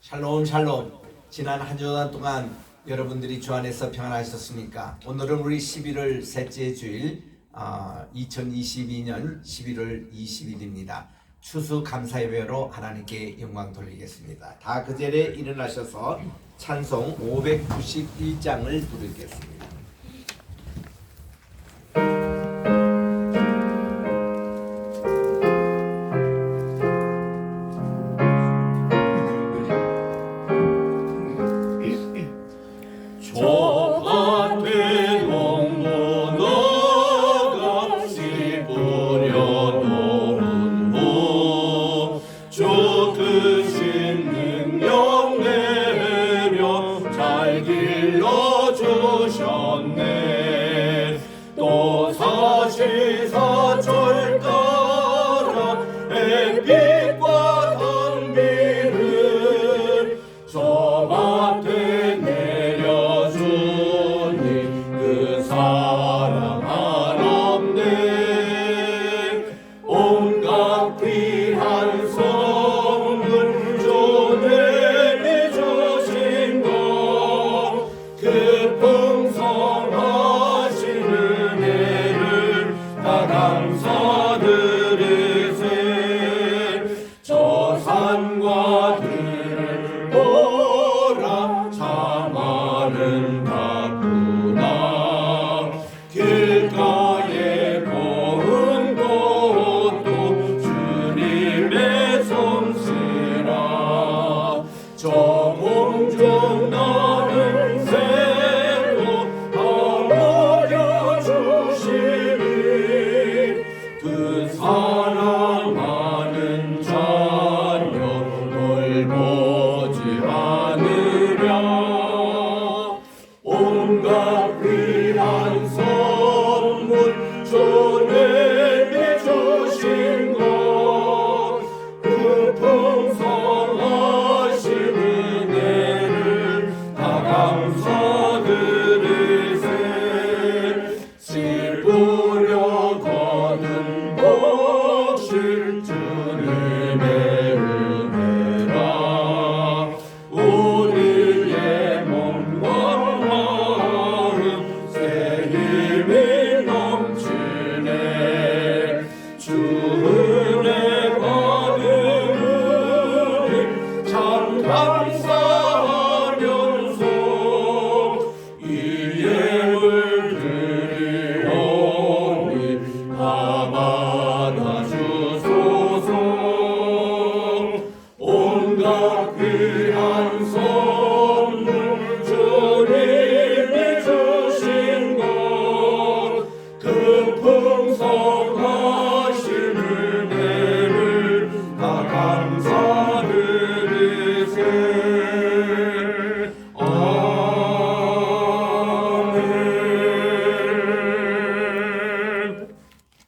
샬롬 샬롬. 지난 한 주간 동안 여러분들이 주 안에서 평안하셨습니까? 오늘은 우리 11월 셋째 주일 2022년 11월 20일입니다. 추수감사예배로 하나님께 영광 돌리겠습니다. 다 그 자리에 일어나셔서 찬송 591장을 부르겠습니다. 또 사시사철 따라 햇빛과 단비를 저 밭에 내려주니 그 사랑 한없네. 온갖 귀한 선물 주님이 주신 것 그 풍성하시는 애를 다 감사드리세. 저 산과 들을 보라 참 아름답구나. 길가에 고운 곳도 주님의 솜씨라. 저 공중 나는 새로 담아려 주시니 그 사랑하는 자녀 돌보지 않으랴. 온갖 귀한 선물 주님이 주신 것그 풍성하시는 애를 다 감사드리세. 씨 뿌려 거둔 복실 주님의 은혜라. 우리의 몸과 마음 새 힘이 넘치네. 주 은혜 받으니 참 감사하면서 이 예물 드리오니 다 받아주소서. 온갖 귀한 선물 주님이 주신 것그 풍성하시는 애를 다 감사드리세. 아멘.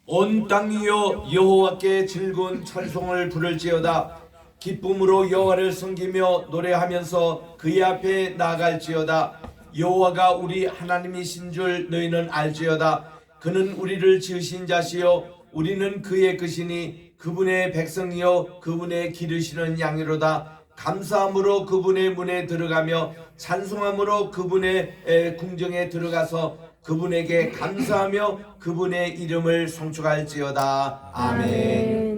온 땅이여 여호와께 즐거운 찬송을 부를지어다. 기쁨으로 여호와를 섬기며 노래하면서 그의 앞에 나아갈지어다. 여호와가 우리 하나님이신 줄 너희는 알지어다. 그는 우리를 지으신 자시요 우리는 그의 것이니 그분의 백성이요 그분의 기르시는 양이로다. 감사함으로 그분의 문에 들어가며 찬송함으로 그분의 궁정에 들어가서 그분에게 감사하며 그분의 이름을 송축할지어다. 아멘.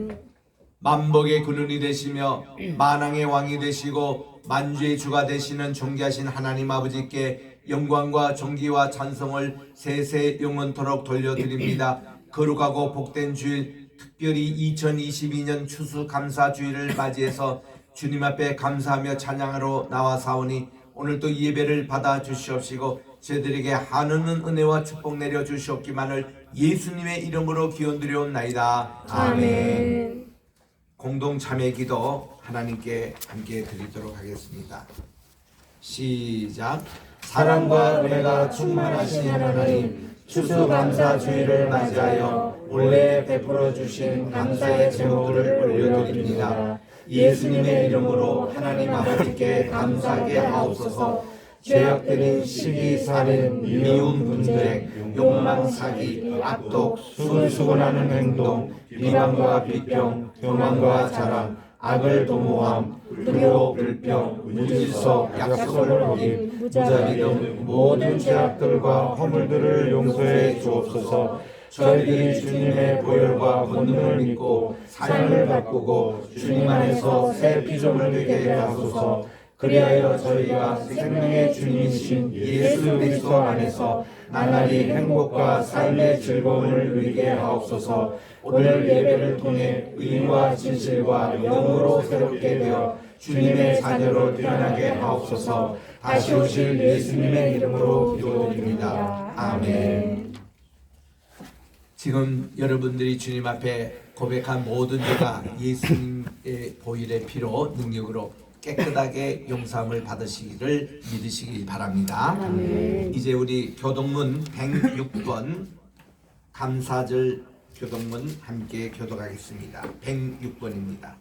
만복의 근원이 되시며 만왕의 왕이 되시고 만주의 주가 되시는 존귀하신 하나님 아버지께 영광과 존귀와 찬송을 세세 영원토록 돌려드립니다. 거룩하고 복된 주일, 특별히 2022년 추수감사주일을 맞이해서 주님 앞에 감사하며 찬양하러 나와사오니 오늘도 예배를 받아 주시옵시고 저희들에게 한없는 은혜와 축복 내려 주시옵기만을 예수님의 이름으로 기원드려옵나이다. 아멘. 공동 참회 기도 하나님께 함께 드리도록 하겠습니다. 시작. 사랑과 은혜가 충만하신 하나님, 추수감사주일을 맞이하여 올해 베풀어 주신 감사의 제목을 올려드립니다. 예수님의 이름으로 하나님 아버지께 감사하게 하옵소서. 죄악들인 시기, 살인, 미움, 분쟁, 욕망, 사기, 악독, 술수곤하는 행동, 비방과 비평, 교만과 자랑, 악을 도모함, 불효, 불평, 무질서, 약속을 어김, 무자비 등 모든 죄악들과 허물들을 용서해 주옵소서. 저희들이 주님의 보혈과 권능을 믿고 삶을 바꾸고 주님 안에서 새 피조물 되게 하소서. 그리하여 저희가 생명의 주님이신 예수 그리스도 안에서 나날이 행복과 삶의 즐거움을 누리게 하옵소서. 오늘 예배를 통해 의와 진실과 영으로 새롭게 되어 주님의 자녀로 태어나게 하옵소서. 다시 오실 예수님의 이름으로 기도드립니다. 아멘. 지금 여러분들이 주님 앞에 고백한 모든 죄가 예수님의 보혈의 피로 능력으로 깨끗하게 용서함을 받으시기를 믿으시기 바랍니다. 이제 우리 교동문 106번 감사절 교동문 함께 교독하겠습니다. 106번입니다.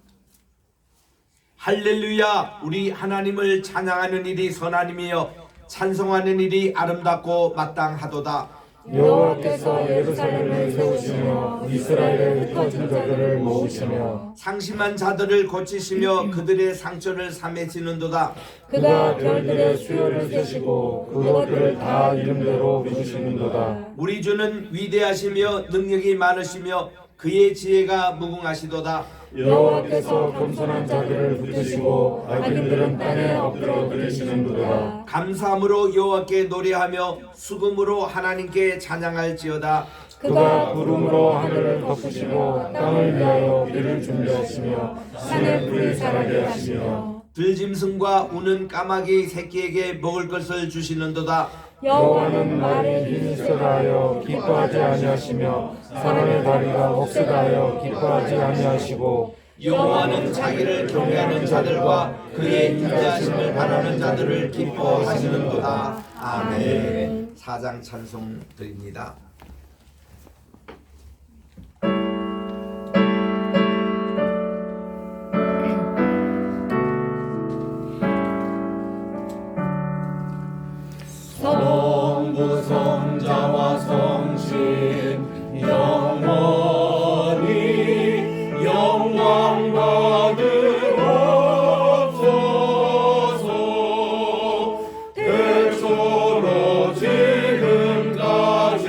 할렐루야! 우리 하나님을 찬양하는 일이 선하님이여 찬송하는 일이 아름답고 마땅하도다. 여호와께서 예루살렘을 세우시며 이스라엘의 흩어진 자들을 모으시며 상심한 자들을 고치시며 그들의 상처를 삼해지는도다. 그가 별들의 수요를 세시고 그것들을 다 이름대로 부르시는도다. 우리 주는 위대하시며 능력이 많으시며 그의 지혜가 무궁하시도다. 여호와께서 겸손한 자들을 붙드시고 악인들은 땅에 엎드려 들으시는도다. 감사함으로 여호와께 노래하며 수금으로 하나님께 찬양할지어다. 그가 구름으로 하늘을 덮으시고 땅을 위하여 비를 준비하시며 산에 불이 자라게 하시며 들짐승과 우는 까마귀 새끼에게 먹을 것을 주시는도다. 여호와는 말에 힘이 세다하여 기뻐하지 아니하시며 사람의 다리가 억세다하여 기뻐하지 아니하시고 여호와는 자기를 경외하는 자들과 그의 인자하심을 바라는 자들을 기뻐하시는도다. 아멘. 사장 찬송 드립니다. 성부 성자와 성신 영원히 영광 받으옵소서. 대초로 지금까지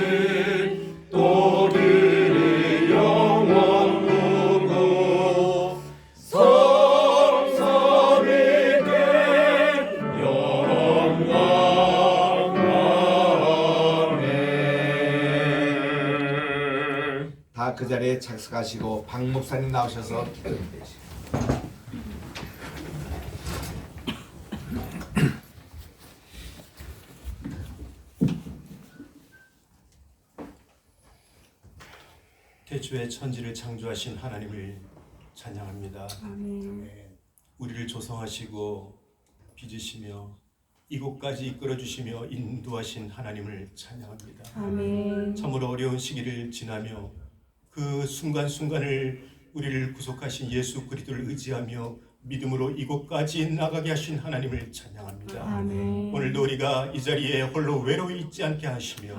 또 그리 영원무고 성삼위께 영광. 다 그 자리에 착석하시고 박 목사님 나오셔서 기도해 주시죠. 태초에 천지를 창조하신 하나님을 찬양합니다. 우리를 조성하시고 빚으시며 이곳까지 이끌어주시며 인도하신 하나님을 찬양합니다. 참으로 어려운 시기를 지나며 그 순간순간을 우리를 구속하신 예수 그리스도를 의지하며 믿음으로 이곳까지 나가게 하신 하나님을 찬양합니다. 오늘도 우리가 이 자리에 홀로 외로이 있지 않게 하시며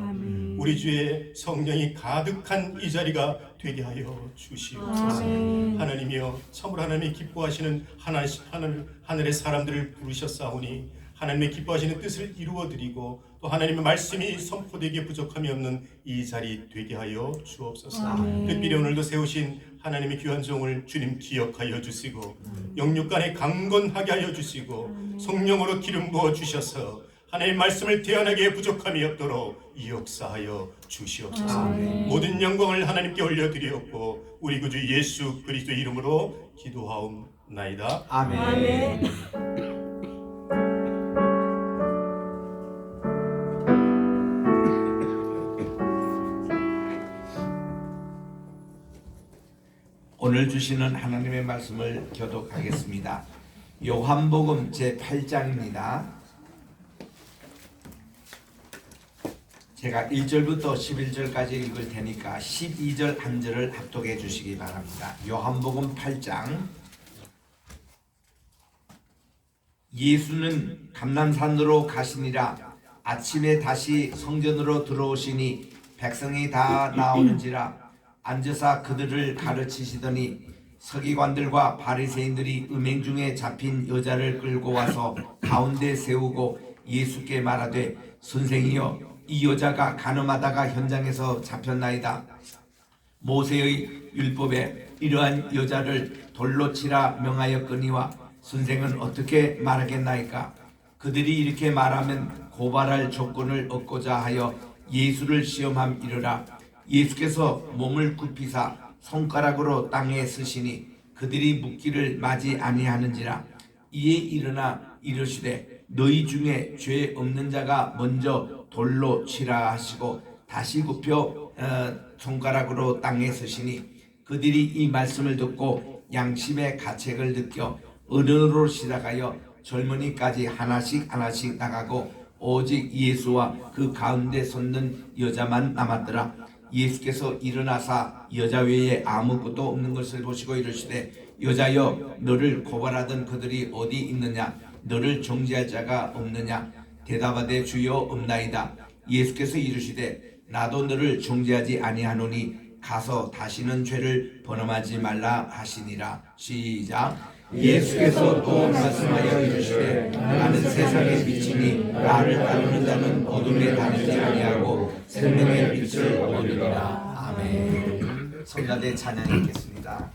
우리 주의 성령이 가득한 이 자리가 되게 하여 주시옵소서. 하나님이여 참으로 하나님이 기뻐하시는 하늘의 사람들을 부르셨사오니 하나님의 기뻐하시는 뜻을 이루어드리고 또 하나님의 말씀이 선포되기에 부족함이 없는 이 자리 되게 하여 주옵소서. 특별히 오늘도 세우신 하나님의 귀한 종을 주님 기억하여 주시고 영육간에 강건하게 하여 주시고 성령으로 기름 부어 주셔서 하나님의 말씀을 대언하기에 부족함이 없도록 역사하여 주시옵소서. 모든 영광을 하나님께 올려드리옵고 우리 구주 예수 그리스도 이름으로 기도하옵나이다. 아멘. 오늘 주시는 하나님의 말씀을 교독하겠습니다. 요한복음 제8장입니다. 제가 1절부터 11절까지 읽을 테니까 12절 한 절을 합독해 주시기 바랍니다. 요한복음 8장. 예수는 감람산으로 가시니라. 아침에 다시 성전으로 들어오시니 백성이 다 나오는지라 앉으사 그들을 가르치시더니 서기관들과 바리새인들이 음행 중에 잡힌 여자를 끌고 와서 가운데 세우고 예수께 말하되 선생이여 이 여자가 간음하다가 현장에서 잡혔나이다. 모세의 율법에 이러한 여자를 돌로 치라 명하였거니와 선생은 어떻게 말하겠나이까? 그들이 이렇게 말하면 고발할 조건을 얻고자 하여 예수를 시험함이르라. 예수께서 몸을 굽히사 손가락으로 땅에 쓰시니 그들이 묻기를 맞이 아니하는지라. 이에 일어나 이르시되 너희 중에 죄 없는 자가 먼저 돌로 치라 하시고 다시 굽혀 손가락으로 땅에 쓰시니 그들이 이 말씀을 듣고 양심의 가책을 느껴 어른으로 시작하여 젊은이까지 하나씩 나가고 오직 예수와 그 가운데 섰는 여자만 남았더라. 예수께서 일어나사 여자 외에 아무것도 없는 것을 보시고 이르시되 여자여 너를 고발하던 그들이 어디 있느냐? 너를 정죄할 자가 없느냐? 대답하되 주여 없나이다. 예수께서 이르시되 나도 너를 정죄하지 아니하노니 가서 다시는 죄를 범하지 말라 하시니라. 시작. 예수께서 또 말씀하여 이르시되 나는 세상의 빛이니 나를 따르는 자는 어둠에 다니지 아니하고 생명의 빛을 얻으리라. 아멘. 성가대 찬양하겠습니다.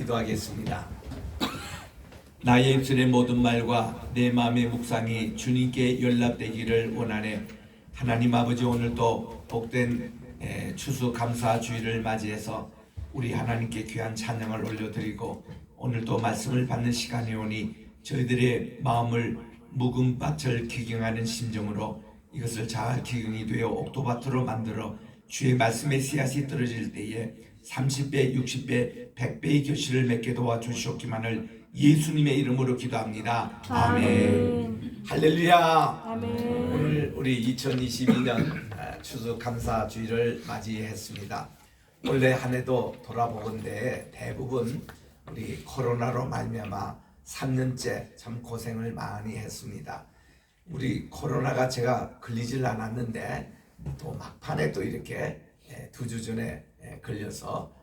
기도하겠습니다. 나의 입술의 모든 말과 내 마음의 묵상이 주님께 연락되기를 원하네. 하나님 아버지, 오늘도 복된 추수감사주일을 맞이해서 우리 하나님께 귀한 찬양을 올려드리고 오늘도 말씀을 받는 시간이 오니 저희들의 마음을 묵은 밭을 기경하는 심정으로 이것을 잘 기경이 되어 옥토밭으로 만들어 주의 말씀의 씨앗이 떨어질 때에 30배, 60배, 100배의 결실을 맺게 도와주시옵기만을 예수님의 이름으로 기도합니다. 아멘. 할렐루야. 오늘 우리 2022년 추수감사주일을 맞이했습니다. 원래 한 해도 돌아보건대 대부분 우리 코로나로 말미암아 3년째 참 고생을 많이 했습니다. 우리 코로나가 제가 걸리질 않았는데 또 막판에 또 이렇게 2주 전에 걸려서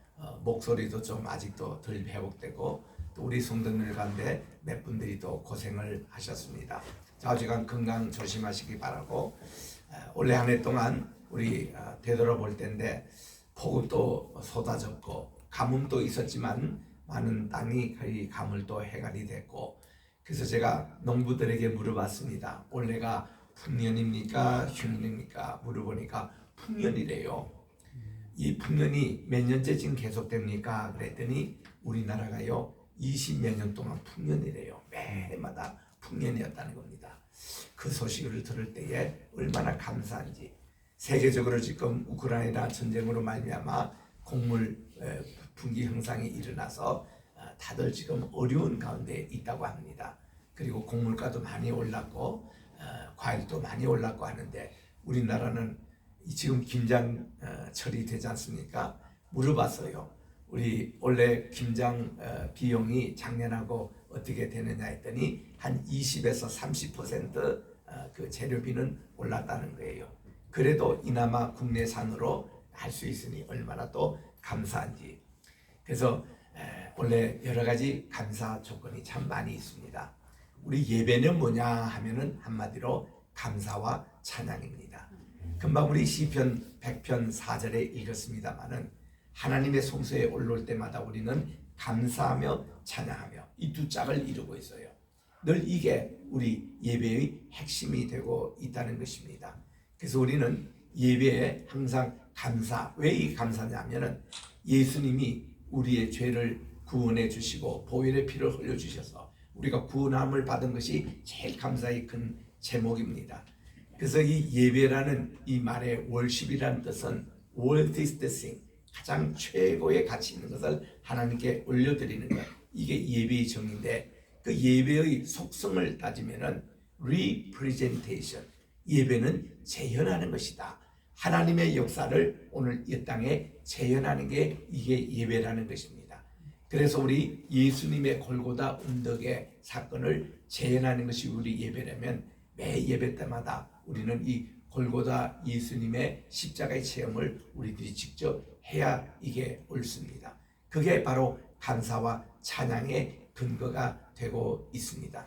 목소리도 좀 아직도 덜 회복되고 또 우리 성도들 가운데 몇 분들이 또 고생을 하셨습니다. 좌우지간 건강 조심하시기 바라고, 올해 한 해 동안 우리 되돌아볼 텐데 폭우도 쏟아졌고 가뭄도 있었지만 많은 땅이 거의 가물도 해갈이 됐고, 그래서 제가 농부들에게 물어봤습니다. 올해가 풍년입니까 흉년입니까? 물어보니까 풍년이래요. 이 풍년이 몇 년째 지금 계속됩니까? 그랬더니 우리나라가요 20몇 년 동안 풍년이래요. 매해마다 풍년이었다는 겁니다. 그 소식을 들을 때에 얼마나 감사한지. 세계적으로 지금 우크라이나 전쟁으로 말미암아 곡물 분기 현상이 일어나서 다들 지금 어려운 가운데 있다고 합니다. 그리고 곡물가도 많이 올랐고 과일도 많이 올랐고 하는데 우리나라는 지금 김장철이 되지 않습니까? 물어봤어요. 우리 원래 김장 비용이 작년하고 어떻게 되느냐 했더니 한 20에서 30% 그 재료비는 올랐다는 거예요. 그래도 이나마 국내산으로 할 수 있으니 얼마나 또 감사한지. 그래서 원래 여러 가지 감사 조건이 참 많이 있습니다. 우리 예배는 뭐냐 하면은 한마디로 감사와 찬양입니다. 금방 우리 시편 100편 4절에 읽었습니다마는 하나님의 성소에 올라올 때마다 우리는 감사하며 찬양하며 이 두 짝을 이루고 있어요. 늘 이게 우리 예배의 핵심이 되고 있다는 것입니다. 그래서 우리는 예배에 항상 감사. 왜 이 감사냐면은 예수님이 우리의 죄를 구원해 주시고 보혈의 피를 흘려 주셔서 우리가 구원함을 받은 것이 제일 감사의 큰 제목입니다. 그래서 이 예배라는 이 말의 월십이라는 뜻은 worthiest thing, 가장 최고의 가치 있는 것을 하나님께 올려드리는 것, 이게 예배의 정의인데, 그 예배의 속성을 따지면은 representation, 예배는 재현하는 것이다. 하나님의 역사를 오늘 이 땅에 재현하는 게 이게 예배라는 것입니다. 그래서 우리 예수님의 골고다 언덕의 사건을 재현하는 것이 우리 예배라면 매 예배 때마다 우리는 이 골고다 예수님의 십자가의 체험을 우리들이 직접 해야 이게 옳습니다. 그게 바로 감사와 찬양의 근거가 되고 있습니다.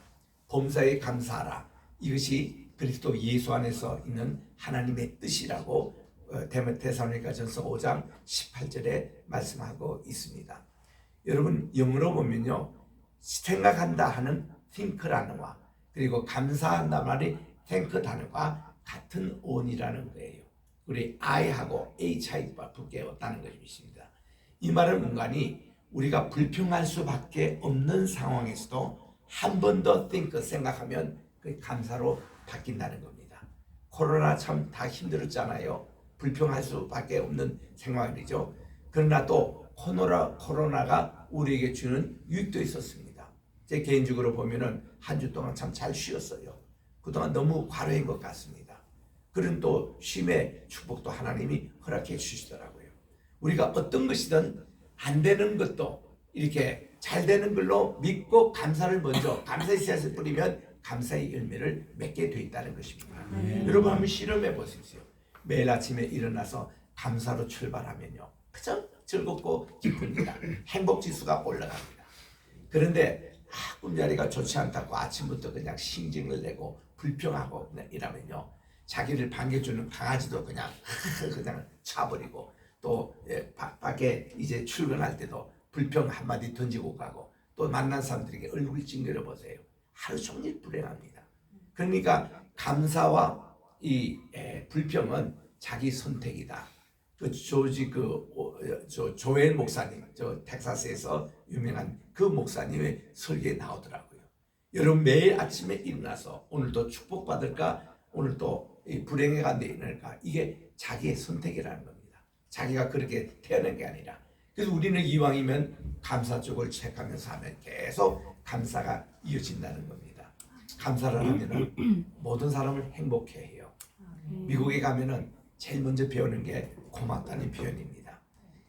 범사에 감사하라. 이것이 그리스도 예수 안에서 있는 하나님의 뜻이라고 데살로니가전서 5장 18절에 말씀하고 있습니다. 여러분 영어로 보면요, 생각한다 하는 think라는와 그리고 감사한다 말이 thank 단어가 같은 어원이라는 거예요. 우리 I하고 HI가 붙게 왔다는 것입니다. 이 말은 뭔가니 우리가 불평할 수밖에 없는 상황에서도 한 번 더 think 생각하면 그 감사로 바뀐다는 겁니다. 코로나 참 다 힘들었잖아요. 불평할 수밖에 없는 상황이죠. 그러나 또 코로나가 우리에게 주는 유익도 있었습니다. 제 개인적으로 보면은 한 주 동안 참 잘 쉬었어요. 그동안 너무 과로한 것 같습니다. 그런 또 쉼의 축복도 하나님이 허락해 주시더라고요. 우리가 어떤 것이든 안 되는 것도 이렇게 잘 되는 걸로 믿고 감사를 먼저 감사의 씨앗을 뿌리면 감사의 열매를 맺게 돼 있다는 것입니다. 여러분 한번 실험해 보십시오. 매일 아침에 일어나서 감사로 출발하면요, 그저 즐겁고 기쁩니다. 행복지수가 올라갑니다. 그런데 꿈자리가 좋지 않다고 아침부터 그냥 신경을 내고 불평하고 그냥 이러면요, 자기를 반겨주는 강아지도 그냥 차버리고 또 밖에 이제 출근할 때도 불평 한마디 던지고 가고 또 만난 사람들에게 얼굴 찡그려 보세요. 하루 종일 불행합니다. 그러니까 감사와 이 불평은 자기 선택이다. 그 조지 조엘 목사님, 저 텍사스에서 유명한 그 목사님의 설계에 나오더라고요. 여러분 매일 아침에 일어나서 오늘도 축복받을까, 오늘도 불행해가 내릴까, 이게 자기의 선택이라는 겁니다. 자기가 그렇게 태어난 게 아니라. 그래서 우리는 이왕이면 감사 쪽을 체크하면서 하면 계속 감사가 이어진다는 겁니다. 감사를 하면은 모든 사람을 행복해 해요. 미국에 가면은 제일 먼저 배우는 게 고맙다는 표현입니다.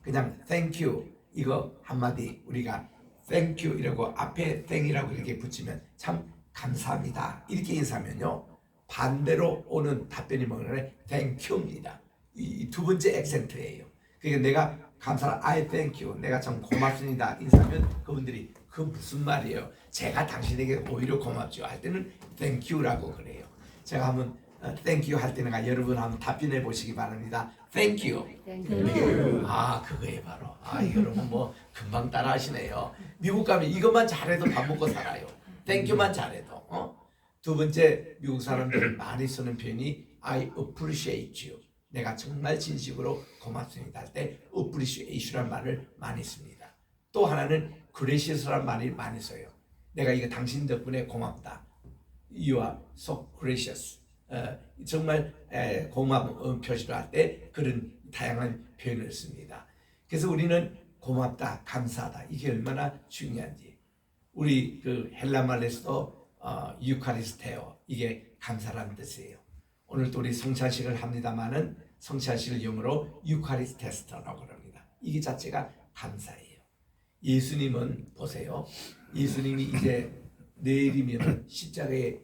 그냥 thank you 이거 한마디 우리가 thank you 이라고 앞에 thank이라고 이렇게 붙이면 참 감사합니다 이렇게 인사하면요, 반대로 오는 답변이 뭐냐면 thank you입니다. 이 두 번째 액센트예요. 그러니까 내가 감사를 I thank you, 내가 참 고맙습니다 인사하면 그분들이 그 무슨 말이에요? 제가 당신에게 오히려 고맙죠 할 때는 thank you라고 그래요. 제가 한번 thank you 할 때는 여러분 한번 답변해 보시기 바랍니다. thank you. 아, 그거에 바로. 아, 여러분 뭐 금방 따라 하시네요. 미국 가면 이것만 잘해도 밥 먹고 살아요. thank you만 잘해도. 두 번째, 미국 사람들은 많이 쓰는 표현이 I appreciate you. 내가 정말 진심으로 고맙습니다 할 때 appreciate라는 말을 많이 씁니다. 또 하나는 gracious라는 말을 많이 써요. 내가 이거 당신 덕분에 고맙다. You are so gracious. 정말 고마운 표시를 할 때 그런 다양한 표현을 씁니다. 그래서 우리는 고맙다, 감사하다, 이게 얼마나 중요한지. 우리 그 헬라 말에서도 유카리스테오, 이게 감사라는 뜻이에요. 오늘도 우리 성찬식을 합니다만은 성찬식을 영어로 유카리스테스터라고 합니다. 이게 자체가 감사예요. 예수님은 보세요. 예수님이 이제 내일이면 십자가에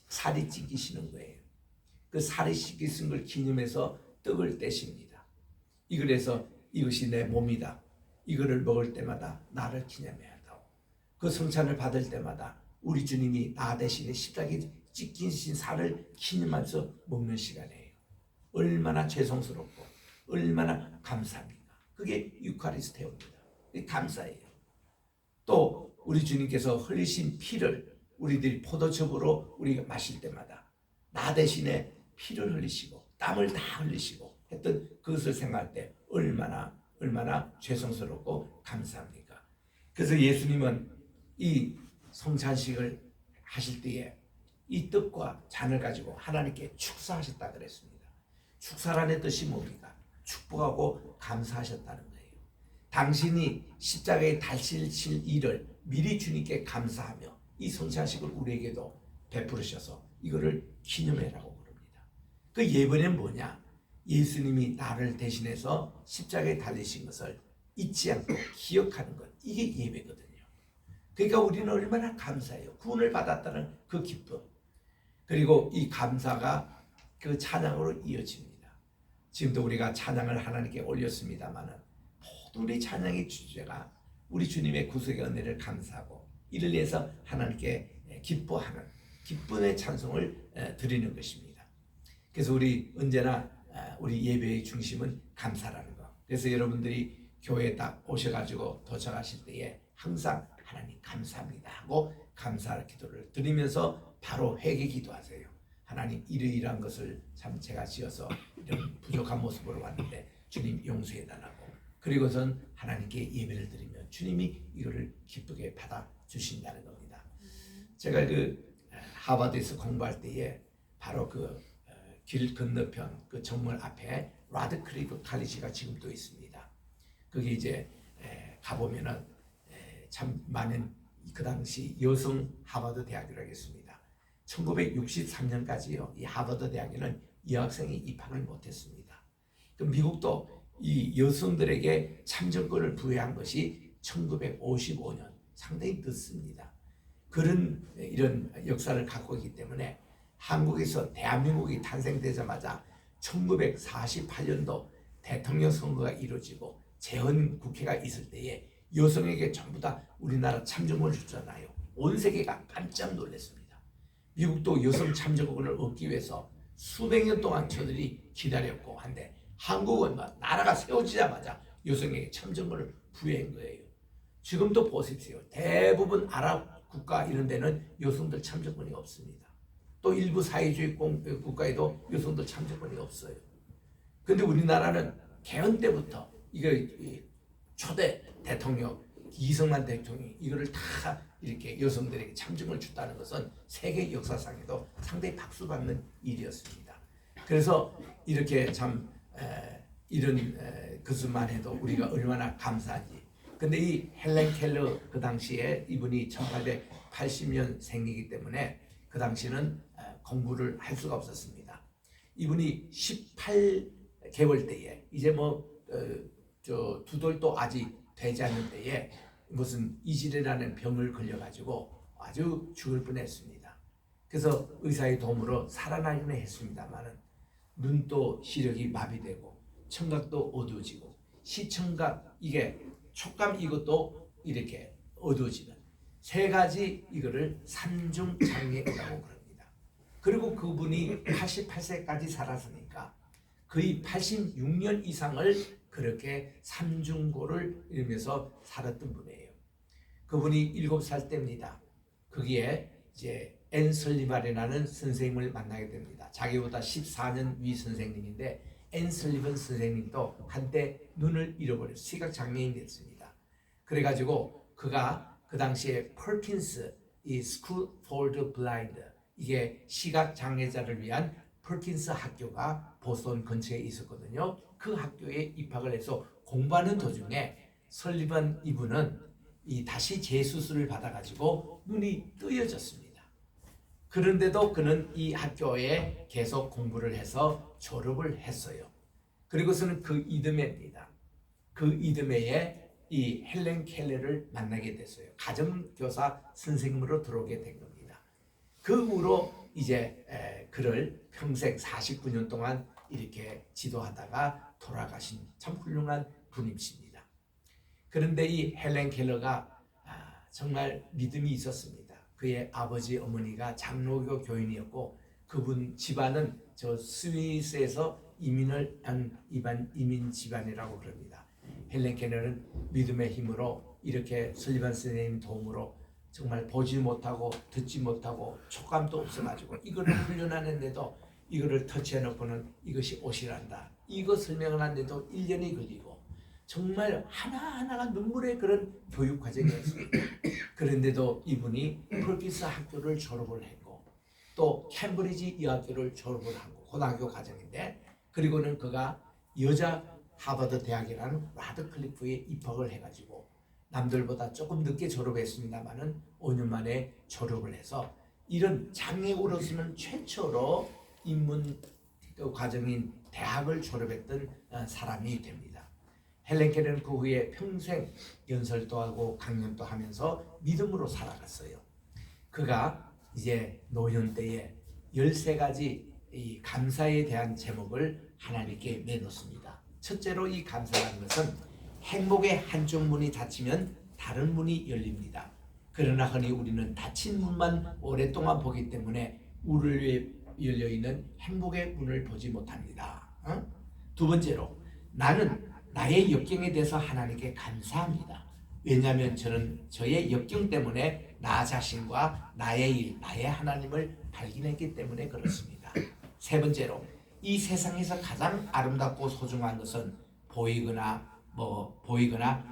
살이 찢기시는 거예요. 그 살이 찢기신 걸 기념해서 떡을 떼십니다. 이그래서 이것이 내 몸이다. 이거를 먹을 때마다 나를 기념해야 한다고. 그 성찬을 받을 때마다 우리 주님이 나 대신에 십자가에 찢기신 살을 기념하면서 먹는 시간이에요. 얼마나 죄송스럽고 얼마나 감사합니까? 그게 유카리스테오입니다. 감사예요. 또 우리 주님께서 흘리신 피를 우리들이 포도즙으로 우리가 마실 때마다 나 대신에 피를 흘리시고 땀을 다 흘리시고 했던 그것을 생각할 때 얼마나 죄송스럽고 감사합니까? 그래서 예수님은 이 성찬식을 하실 때에 이 떡과 잔을 가지고 하나님께 축사하셨다 그랬습니다. 축사라는 뜻이 뭡니까? 축복하고 감사하셨다는 거예요. 당신이 십자가에 달리실 일을 미리 주님께 감사하며 이 성찬식을 우리에게도 베풀으셔서 이거를 기념해라고 그럽니다. 그 예배는 뭐냐? 예수님이 나를 대신해서 십자가에 달리신 것을 잊지 않고 기억하는 것, 이게 예배거든요. 그러니까 우리는 얼마나 감사해요. 구원을 받았다는 그 기쁨. 그리고 이 감사가 그 찬양으로 이어집니다. 지금도 우리가 찬양을 하나님께 올렸습니다마는 모든 우리 찬양의 주제가 우리 주님의 구속의 은혜를 감사하고 이를 위해서 하나님께 기뻐하는 기쁨의 찬송을 드리는 것입니다. 그래서 우리 언제나 우리 예배의 중심은 감사라는 거. 그래서 여러분들이 교회에 딱 오셔가지고 도착하실 때에 항상 하나님 감사합니다 하고 감사의 기도를 드리면서 바로 회개 기도하세요. 하나님 이러이러한 것을 참 제가 지어서 이런 부족한 모습으로 왔는데 주님 용서해달라고. 그리고선 하나님께 예배를 드리면 주님이 이거를 기쁘게 받아주신다는 겁니다. 제가 그 하버드에서 공부할 때에 바로 그 길 건너편 그 정문 앞에 라드크리프 칼리지가 지금도 있습니다. 거기 이제 가보면은 참 많은 그 당시 여성 하버드 대학이라고 했습니다. 1963년까지요. 이 하버드 대학에는 여학생이 입학을 못했습니다. 그 미국도 이 여성들에게 참정권을 부여한 것이 1955년, 상당히 늦습니다. 그런 이런 역사를 갖고 있기 때문에 한국에서 대한민국이 탄생되자마자 1948년도 대통령 선거가 이루어지고 재헌국회가 있을 때에 여성에게 전부 다 우리나라 참정권을 줬잖아요. 온 세계가 깜짝 놀랐습니다. 미국도 여성 참정권을 얻기 위해서 수백 년 동안 저들이 기다렸고 한데 한국은 나라가 세워지자마자 여성에게 참정권을 부여한 거예요. 지금도 보십시오. 대부분 아랍 국가 이런 데는 여성들 참정권이 없습니다. 또 일부 사회주의 국가에도 여성들 참정권이 없어요. 근데 우리나라는 개헌 때부터 이거 초대 대통령 이승만 대통령이 이거를 다 이렇게 여성들에게 참정을 줬다는 것은 세계 역사상에도 상당히 박수받는 일이었습니다. 그래서 이렇게 참 이런 것만 해도 우리가 얼마나 감사한지. 근데 이 헬렌 켈러 그 당시에 이분이 1880년생이기 때문에 그 당시는 공부를 할 수가 없었습니다. 이분이 18개월 때에 이제 뭐 두 돌도 아직 되지 않는 때에 무슨 이질이라는 병을 걸려가지고 아주 죽을 뻔했습니다. 그래서 의사의 도움으로 살아나기는 했습니다만은 눈도 시력이 마비되고 청각도 어두워지고 시청각 이게 촉감 이것도 이렇게 어두워지는 세 가지 이거를 삼중 장애라고 그럽니다. 그리고 그분이 88세까지 살았으니까 거의 86년 이상을 그렇게 삼중고를 이러면서 살았던 분이에요. 그분이 7살 때입니다. 거기에 이제 앤 설리반이라는 선생님을 만나게 됩니다. 자기보다 14년 위 선생님인데 앤 설리반 선생님도 한때 눈을 잃어버렸어요. 시각장애인이 됐습니다. 그래가지고 그가 그 당시에 퍼킨스 이 School for the Blind 이게 시각장애자를 위한 퍼킨스 학교가 보스턴 근처에 있었거든요. 그 학교에 입학을 해서 공부하는 도중에 설리반 이분은 다시 재수술을 받아가지고 눈이 뜨여졌습니다. 그런데도 그는 이 학교에 계속 공부를 해서 졸업을 했어요. 그리고서는 그 이듬해입니다. 그 이듬해에 이 헬렌 켈러를 만나게 됐어요. 가정교사 선생님으로 들어오게 된 겁니다. 그 후로 이제 그를 평생 49년 동안 이렇게 지도하다가 돌아가신 참 훌륭한 분이십니다. 그런데 이 헬렌 켈러가 정말 믿음이 있었습니다. 그의 아버지 어머니가 장로교 교인이었고 그분 집안은 저 스위스에서 이민을 한 이민 집안이라고 그럽니다. 헬렌 켈러는 믿음의 힘으로 이렇게 설리반 선생님 도움으로 정말 보지 못하고 듣지 못하고 촉감도 없어가지고 이거를 훈련하는데도 이거를 터치해놓고는 이것이 옷이란다. 이거 설명을 하는데도 1년이 걸리고 정말 하나하나가 눈물의 그런 교육 과정이었습니다. 그런데도 이분이 펄키스 학교를 졸업을 했고 또 캠브리지 의학교를 졸업을 하고 고등학교 과정인데 그리고는 그가 여자 하버드 대학이라는 라드클리프에 입학을 해가지고 남들보다 조금 늦게 졸업했습니다만은 5년 만에 졸업을 해서 이런 장애우로서는 최초로 인문 과정인 대학을 졸업했던 사람이 됩니다. 헬렌 켈러는 그 후에 평생 연설도 하고 강연도 하면서 믿음으로 살아갔어요. 그가 이제 노년 때에 13가지 이 감사에 대한 제목을 하나님께 내놓습니다. 첫째로 이 감사라는 것은 행복의 한쪽 문이 닫히면 다른 문이 열립니다. 그러나 흔히 우리는 닫힌 문만 오랫동안 보기 때문에 우를 위해 열려있는 행복의 문을 보지 못합니다. 두 번째로 나는 나의 역경에 대해서 하나님께 감사합니다. 왜냐하면 저는 저의 역경 때문에 나 자신과 나의 일, 나의 하나님을 발견했기 때문에 그렇습니다. 세 번째로 이 세상에서 가장 아름답고 소중한 것은 보이거나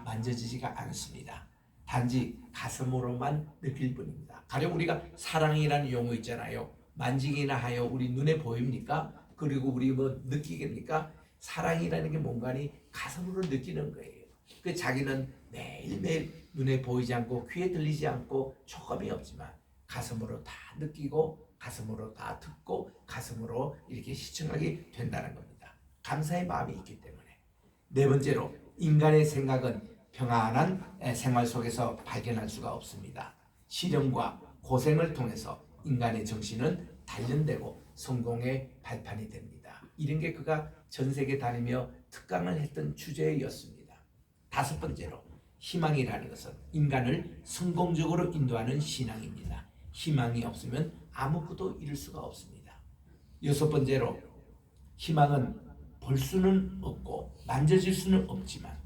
만져지지가 않습니다. 단지 가슴으로만 느낄 뿐입니다. 가령 우리가 사랑이라는 용어 있잖아요. 만지기나 하여 우리 눈에 보입니까? 그리고 우리 뭐 느끼겠습니까? 사랑이라는 게 뭔가니 가슴으로 느끼는 거예요. 그 자기는 매일매일 눈에 보이지 않고 귀에 들리지 않고 촉감이 없지만 가슴으로 다 느끼고 가슴으로 다 듣고 가슴으로 이렇게 시청하게 된다는 겁니다. 감사의 마음이 있기 때문에. 네 번째로 인간의 생각은 평안한 생활 속에서 발견할 수가 없습니다. 시련과 고생을 통해서 인간의 정신은 단련되고 성공의 발판이 됩니다. 이런 게 그가 전 세계 다니며 특강을 했던 주제였습니다. 다섯 번째로 희망이라는 것은 인간을 성공적으로 인도하는 신앙입니다. 희망이 없으면 아무것도 이룰 수가 없습니다. 여섯 번째로 희망은 볼 수는 없고 만져질 수는 없지만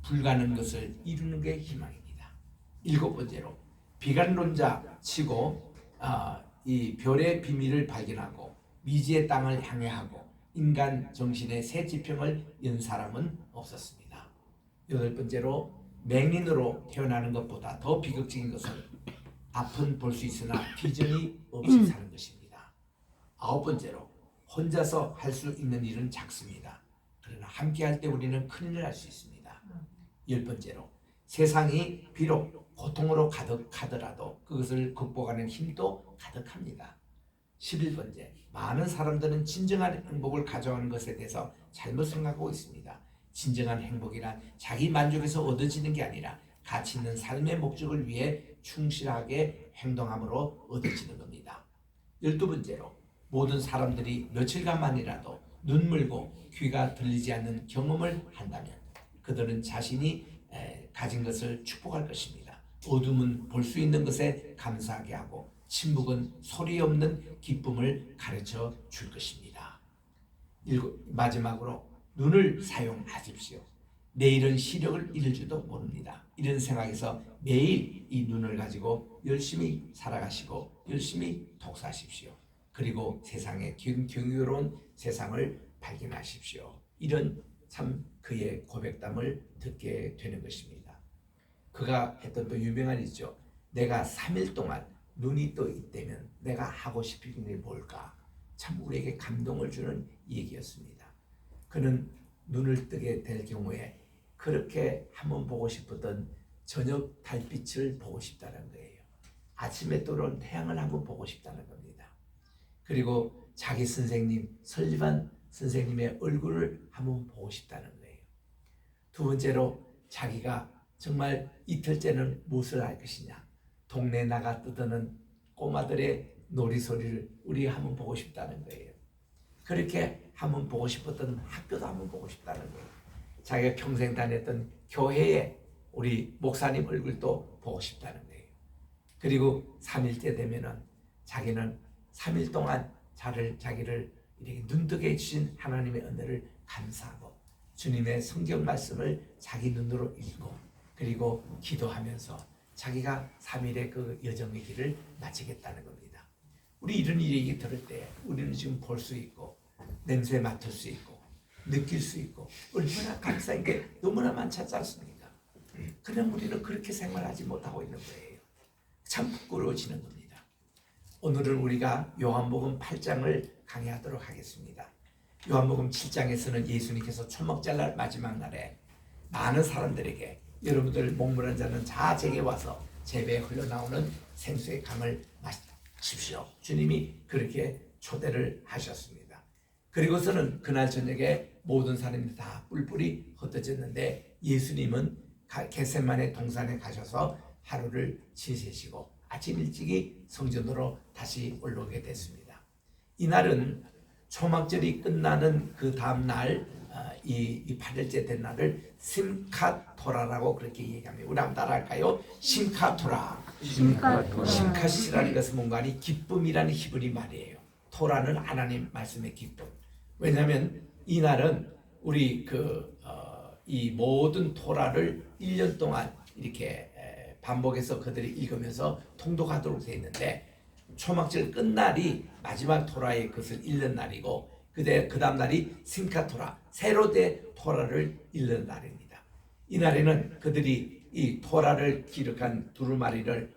불가능한 것을 이루는 게 희망입니다. 7번째로 비관론자 치고 이 별의 비밀을 발견하고 미지의 땅을 향해하고 인간 정신의 새 지평을 연 사람은 없었습니다. 8번째로 맹인으로 태어나는 것보다 더 비극적인 것은 앞은 볼 수 있으나 비전이 없이 사는 것입니다. 9번째로 혼자서 할 수 있는 일은 작습니다. 그러나 함께 할 때 우리는 큰 일을 할 수 있습니다. 10번째로 세상이 비록 고통으로 가득하더라도 그것을 극복하는 힘도 가득합니다. 11번째, 많은 사람들은 진정한 행복을 가져가는 것에 대해서 잘못 생각하고 있습니다. 진정한 행복이란 자기 만족에서 얻어지는 게 아니라 가치 있는 삶의 목적을 위해 충실하게 행동함으로 얻어지는 겁니다. 12번째로 모든 사람들이 며칠간만이라도 눈 물고 귀가 들리지 않는 경험을 한다면 그들은 자신이 가진 것을 축복할 것입니다. 어둠은 볼 수 있는 것에 감사하게 하고 침묵은 소리 없는 기쁨을 가르쳐 줄 것입니다. 마지막으로 눈을 사용하십시오. 내일은 시력을 잃을지도 모릅니다. 이런 생각에서 매일 이 눈을 가지고 열심히 살아가시고 열심히 독서하십시오. 그리고 세상의 경이로운 세상을 발견하십시오. 이런 참 그의 고백담을 듣게 되는 것입니다. 그가 했던 또 유명한 일이죠. 내가 3일 동안 눈이 떠 있다면 내가 하고 싶은 게 뭘까? 참 우리에게 감동을 주는 얘기였습니다. 그는 눈을 뜨게 될 경우에 그렇게 한번 보고 싶었던 저녁 달빛을 보고 싶다는 거예요. 아침에 떠오르는 태양을 한번 보고 싶다는 겁니다. 그리고 자기 선생님 설리반 선생님의 얼굴을 한번 보고 싶다는 거예요. 두 번째로 자기가 정말 이틀째는 무엇을 할 것이냐. 동네 나가 떠드는 꼬마들의 놀이소리를 우리 한번 보고 싶다는 거예요. 그렇게 한번 보고 싶었던 학교도 한번 보고 싶다는 거예요. 자기가 평생 다녔던 교회에 우리 목사님 얼굴도 보고 싶다는 거예요. 그리고 3일째 되면은 자기는 3일 동안 자기를 이렇게 눈뜨게 해주신 하나님의 은혜를 감사하고 주님의 성경 말씀을 자기 눈으로 읽고 그리고 기도하면서 자기가 3일의 그 여정의 길을 마치겠다는 겁니다. 우리 이런 얘기 들을 때 우리는 지금 볼 수 있고 냄새 맡을 수 있고 느낄 수 있고 얼마나 감사한 게 너무나 많지 않습니까? 그냥 우리는 그렇게 생활하지 못하고 있는 거예요. 참 부끄러워지는 겁니다. 오늘은 우리가 요한복음 8장을 강의하도록 하겠습니다. 요한복음 7장에서는 예수님께서 초막절날 마지막 날에 많은 사람들에게 여러분들 목마른 자는 자 제게 와서 제 배에 흘러나오는 생수의 강을 마십시오. 주님이 그렇게 초대를 하셨습니다. 그리고서는 그날 저녁에 모든 사람이 다 뿔뿔이 흩어졌는데 예수님은 겟세마네 동산에 가셔서 하루를 지내시고 아침 일찍이 성전으로 다시 올라오게 됐습니다. 이날은 초막절이 끝나는 그 다음 날 이 8일째 된 날을 심카토라라고 그렇게 얘기합니다. 우리 한번 따라할까요? 심카토라. 심카시라는 것은 뭔가 아니 기쁨이라는 히브리 말이에요. 토라는 하나님 말씀의 기쁨. 왜냐하면 이 날은 우리 이 모든 토라를 1년 동안 이렇게 반복해서 그들이 읽으면서 통독하도록 되어 있는데 초막절 끝날이 마지막 토라의 것을 읽는 날이고 그 다음 날이 심카토라 새로 된 토라를 읽는 날입니다. 이 날에는 그들이 이 토라를 기록한 두루마리를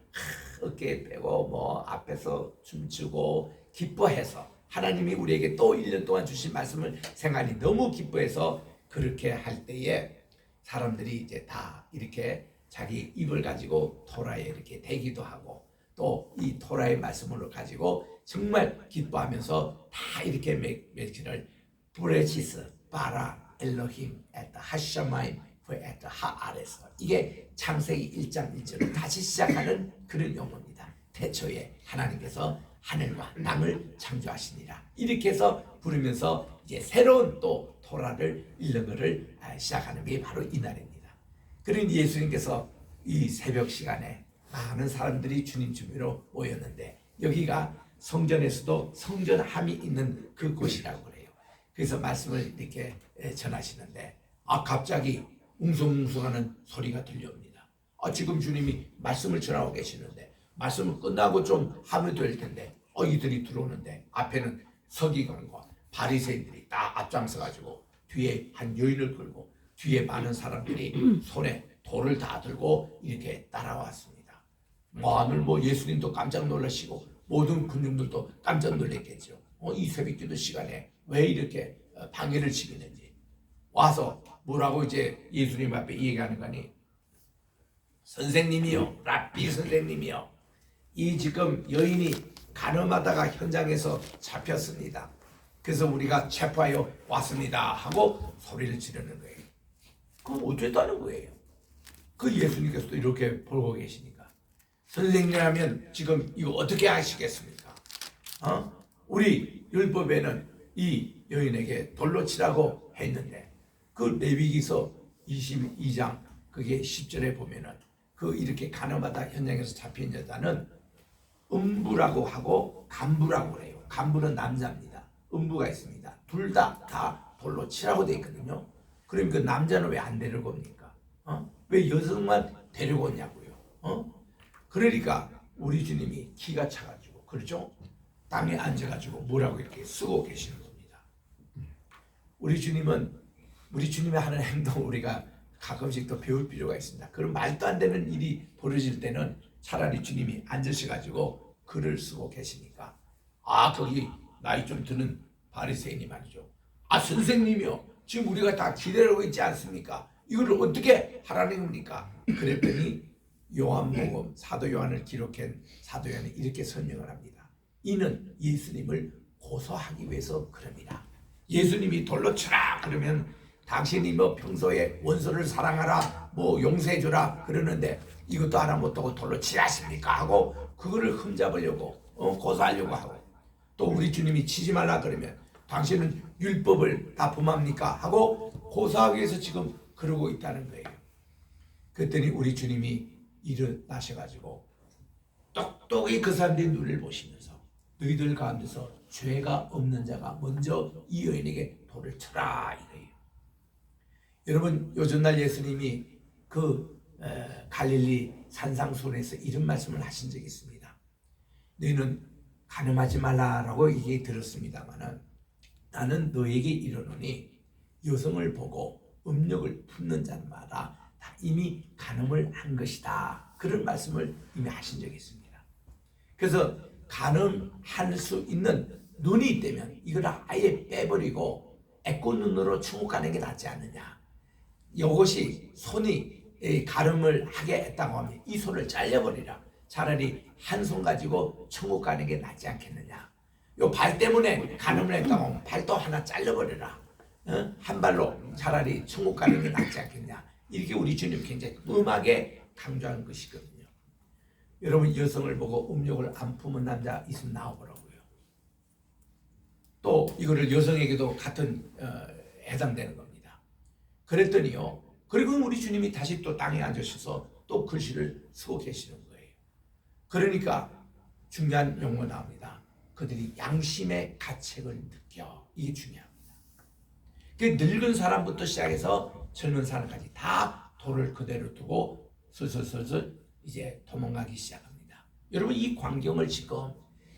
어깨에 빼고 뭐 앞에서 춤추고 기뻐해서 하나님이 우리에게 또 1년 동안 주신 말씀을 생각하니 너무 기뻐해서 그렇게 할 때에 사람들이 이제 다 이렇게 자기 입을 가지고 토라에 이렇게 대기도 하고 또 이 토라의 말씀을 가지고 정말 기뻐하면서 다 이렇게 맺기를 브레치스 바라 엘로힘 에타 하샤마임 에타 하아레스 이게 창세기 1장 1절을 다시 시작하는 그런 용어입니다. 태초에 하나님께서 하늘과 땅을 창조하시니라 이렇게 해서 부르면서 이제 새로운 또 토라를 읽는 것을 시작하는 게 바로 이 날입니다. 그러니 예수님께서 이 새벽 시간에 많은 사람들이 주님 주변으로 모였는데 여기가 성전에서도 성전함이 있는 그 곳이라고 그래요. 그래서 말씀을 이렇게 전하시는데 갑자기 웅성웅성하는 소리가 들려옵니다. 지금 주님이 말씀을 전하고 계시는데 말씀을 끝나고 좀 하면 될 텐데 이들이 들어오는데 앞에는 서기관과 바리새인들이 딱 앞장서 가지고 뒤에 한 여인을 끌고 뒤에 많은 사람들이 손에 돌을 다 들고 이렇게 따라왔습니다. 오늘 예수님도 깜짝 놀라시고 모든 군중들도 깜짝 놀랐겠죠. 이 새벽기도 시간에 왜 이렇게 방해를 치겠는지 와서 뭐라고 이제 예수님 앞에 얘기하는 거니? 선생님이요, 랍비 선생님이요, 이 지금 여인이 간음하다가 현장에서 잡혔습니다. 그래서 우리가 체포하여 왔습니다 하고 소리를 지르는 거예요. 그럼 어쨌다는 거예요? 그 예수님께서도 이렇게 보고 계시니까 선생님이라면 지금 이거 어떻게 하시겠습니까? 우리 율법에는 이 여인에게 돌로 치라고 했는데 그 레위기서 22장 그게 10절에 보면은 그 이렇게 간음하다 현장에서 잡힌 여자는 음부라고 하고 간부라고 그래요. 간부는 남자입니다. 음부가 있습니다. 둘 다 돌로 치라고 돼 있거든요. 그럼 그 남자는 왜 안 데리고 옵니까? 왜 여성만 데리고 오냐고요? 그러니까 우리 주님이 기가 차가지고 그렇죠? 땅에 앉아가지고 뭐라고 이렇게 쓰고 계시는 겁니다. 우리 주님의 하는 행동 우리가 가끔씩 또 배울 필요가 있습니다. 그런 말도 안 되는 일이 벌어질 때는 차라리 주님이 앉으셔가지고 글을 쓰고 계시니까 거기 나이 좀 드는 바리새인이 말이죠. 선생님이요, 지금 우리가 다 기다리고 있지 않습니까? 이걸 어떻게 하라는 겁니까? 그랬더니 요한복음 사도 요한을 기록한 사도 요한이 이렇게 설명을 합니다. 이는 예수님을 고소하기 위해서 그럽니다. 예수님이 돌로 쳐라 그러면 당신이 평소에 원수를 사랑하라 용서해주라 그러는데 이것도 알아 못하고 돌로 치라십니까 하고 그거를 흠잡으려고 고소하려고 하고 또 우리 주님이 치지 말라 그러면 당신은 율법을 다 범합니까 하고 고소하기 위해서 지금 그러고 있다는 거예요. 그랬더니 우리 주님이 일어나셔가지고 똑똑히 그 사람들의 눈을 보시면서 너희들 가운데서 죄가 없는 자가 먼저 이 여인에게 돌을 쳐라 이거예요. 여러분 요즘날 예수님이 그 갈릴리 산상수훈에서 이런 말씀을 하신 적이 있습니다. 너희는 간음하지 말라라고 얘기 들었습니다마는 나는 너에게 이르노니 여성을 보고 음욕을 품는 자마다 다 이미 간음을 한 것이다. 그런 말씀을 이미 하신 적이 있습니다. 그래서 간음할 수 있는 눈이 있다면 이걸 아예 빼버리고 애꿎 눈으로 천국 가는 게 낫지 않느냐. 이것이 손이 간음을 하게 했다고 하면 이 손을 잘려버리라. 차라리 한 손 가지고 천국 가는 게 낫지 않겠느냐. 요 발 때문에 간음을 했다고 하면 발도 하나 잘려버리라. 한 발로 차라리 천국 가는 게 낫지 않겠냐. 이렇게 우리 주님 굉장히 음하게 강조하는 것이거든요. 여러분 여성을 보고 음욕을 안 품은 남자 있으면 나와보라고요. 또 이거를 여성에게도 같은 해당되는 겁니다. 그랬더니요. 그리고 우리 주님이 다시 또 땅에 앉으셔서 또 글씨를 쓰고 계시는 거예요. 그러니까 중요한 용어 나옵니다. 그들이 양심의 가책을 느껴. 이게 중요합니다. 그 늙은 사람부터 시작해서 젊은 사람까지 다 돌을 그대로 두고 슬슬 이제 도망가기 시작합니다. 여러분 이 광경을 지금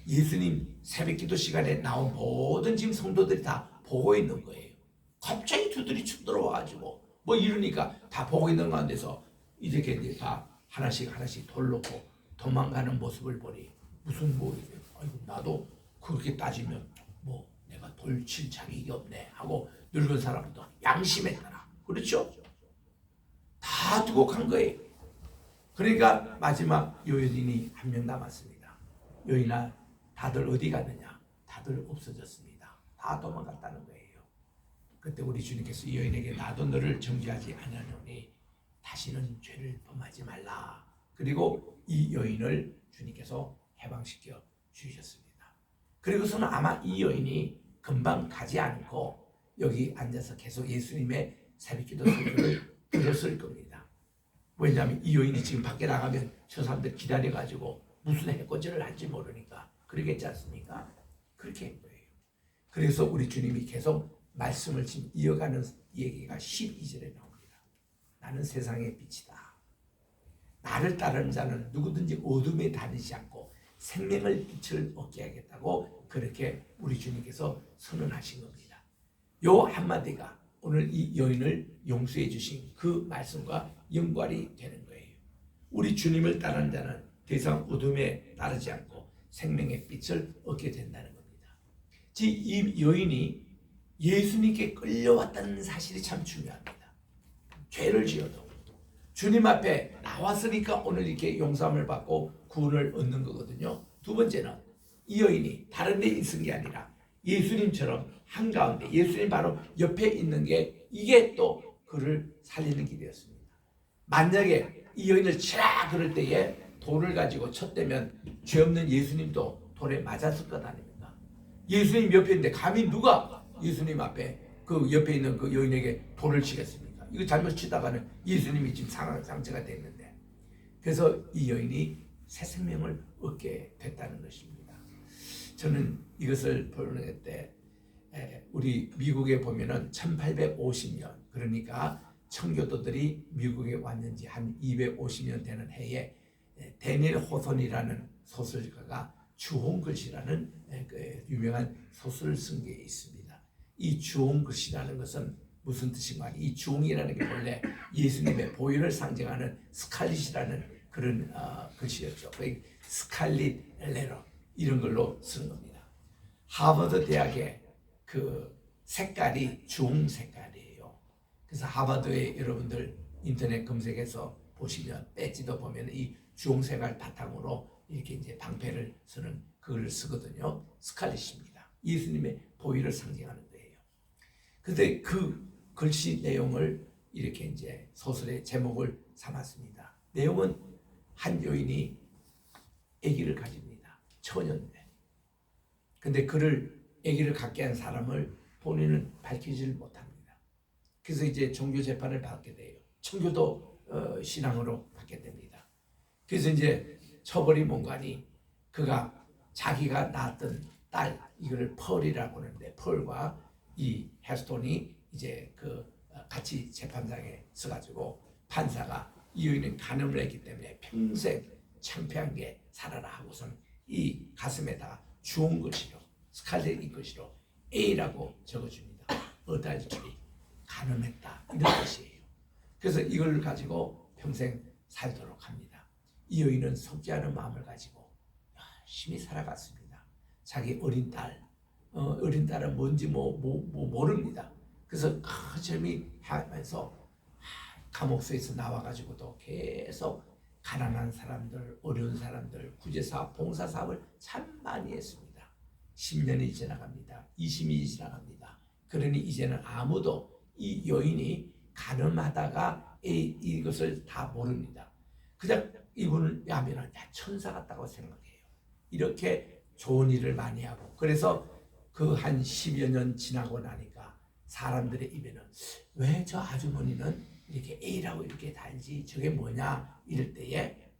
예수님 새벽기도 시간에 나온 모든 지금 성도들이 다 보고 있는 거예요. 갑자기 두들이 쭉 들어와가지고 이러니까 다 보고 있는 가운데서 이렇게 이제 다 하나씩 돌 놓고 도망가는 모습을 보니 무슨 아이고 나도 그렇게 따지면 내가 돌 칠 자격이 없네 하고 늙은 사람도 양심에 따라 그렇죠? 다 두고 간 거예요. 그러니까 마지막 여인이 한 명 남았습니다. 여인아 다들 어디 갔느냐? 다들 없어졌습니다. 다 도망갔다는 거예요. 그때 우리 주님께서 이 여인에게 나도 너를 정죄하지 않으노니 다시는 죄를 범하지 말라. 그리고 이 여인을 주님께서 해방시켜 주셨습니다. 그리고서는 아마 이 여인이 금방 가지 않고 여기 앉아서 계속 예수님의 새벽기도 설교를 들었을 겁니다. 왜냐하면 이 여인이 지금 밖에 나가면 저 사람들 기다려가지고 무슨 해코지를 할지 모르니까 그러겠지 않습니까? 그렇게 한 거예요. 그래서 우리 주님이 계속 말씀을 지금 이어가는 얘기가 12절에 나옵니다. 나는 세상의 빛이다. 나를 따르는 자는 누구든지 어둠에 다니지 않고 생명의 빛을 얻게 하겠다고 그렇게 우리 주님께서 선언하신 겁니다. 요 한마디가 오늘 이 여인을 용서해 주신 그 말씀과 연관이 되는 거예요. 우리 주님을 따르는 자는 더 이상 어둠에 따르지 않고 생명의 빛을 얻게 된다는 겁니다. 즉 이 여인이 예수님께 끌려왔다는 사실이 참 중요합니다. 죄를 지어도 주님 앞에 나왔으니까 오늘 이렇게 용서함을 받고 구원을 얻는 거거든요. 두 번째는 이 여인이 다른 데 있은 게 아니라 예수님처럼 한가운데 예수님 바로 옆에 있는 게 이게 또 그를 살리는 길이었습니다. 만약에 이 여인을 치라 그럴 때에 돌을 가지고 쳤다면 죄 없는 예수님도 돌에 맞았을 것 아닙니까? 예수님 옆에 있는데 감히 누가 예수님 앞에 그 옆에 있는 그 여인에게 돌을 치겠습니까? 이거 잘못 치다가는 예수님이 지금 상처가 됐는데, 그래서 이 여인이 새 생명을 얻게 됐다는 것입니다. 저는 이것을 보는 때 우리 미국에 보면은 1850년, 그러니까 청교도들이 미국에 왔는지 한 250년 되는 해에 데니엘 호손이라는 소설가가 주홍글씨라는 유명한 소설을 쓴 게 있습니다. 이 주홍글씨라는 것은 무슨 뜻인가? 이 주홍이라는 게 원래 예수님의 보혈을 상징하는 스칼릿이라는 그런 글씨였죠. 스칼릿 레터 이런 걸로 쓰는 겁니다. 하버드 대학의 그 색깔이 주홍 색깔이에요. 그래서 하버드에 여러분들 인터넷 검색해서 보시면 배지도 보면 이 주홍 색깔 바탕으로 이렇게 이제 방패를 쓰는 글을 쓰거든요. 스칼릿입니다. 예수님의 보혈을 상징하는 거예요. 근데 그 글씨 내용을 이렇게 이제 소설의 제목을 삼았습니다. 내용은 한 여인이 아기를 가집니다. 처년대. 근데 그를 아기를 갖게 한 사람을 본인은 밝히지를 못합니다. 그래서 이제 종교 재판을 받게 돼요. 청교도 신앙으로 받게 됩니다. 그래서 이제 처벌이 뭔가니 그가 자기가 낳았던 딸 이거를 펄이라고 하는데 펄과 이 헤스톤이 이제 그 같이 재판장에 서가지고 판사가 이 여인은 간음을 했기 때문에 평생 창피한 게 살아라 하고선 이 가슴에다가 주홍 글씨로 스칼렛 글씨로 A라고 적어줍니다. 어달주리 간음했다 이런 뜻이에요. 그래서 이걸 가지고 평생 살도록 합니다. 이 여인은 속지 않은 마음을 가지고 열심히 살아갔습니다. 자기 어린 딸은 뭔지 모릅니다. 그래서 열심히 하면서 감옥소에서 나와가지고도 계속 가난한 사람들, 어려운 사람들, 구제사업, 봉사사업을 참 많이 했습니다. 10년이 지나갑니다. 20년이 지나갑니다. 그러니 이제는 아무도 이 여인이 가늠하다가 이것을 다 모릅니다. 그냥 이분을 야면은 천사 같다고 생각해요. 이렇게 좋은 일을 많이 하고 그래서 그 한 10여 년 지나고 나니까 사람들의 입에는 왜 저 아주머니는 이렇게 A라고 이렇게 달지 저게 뭐냐 이럴 때에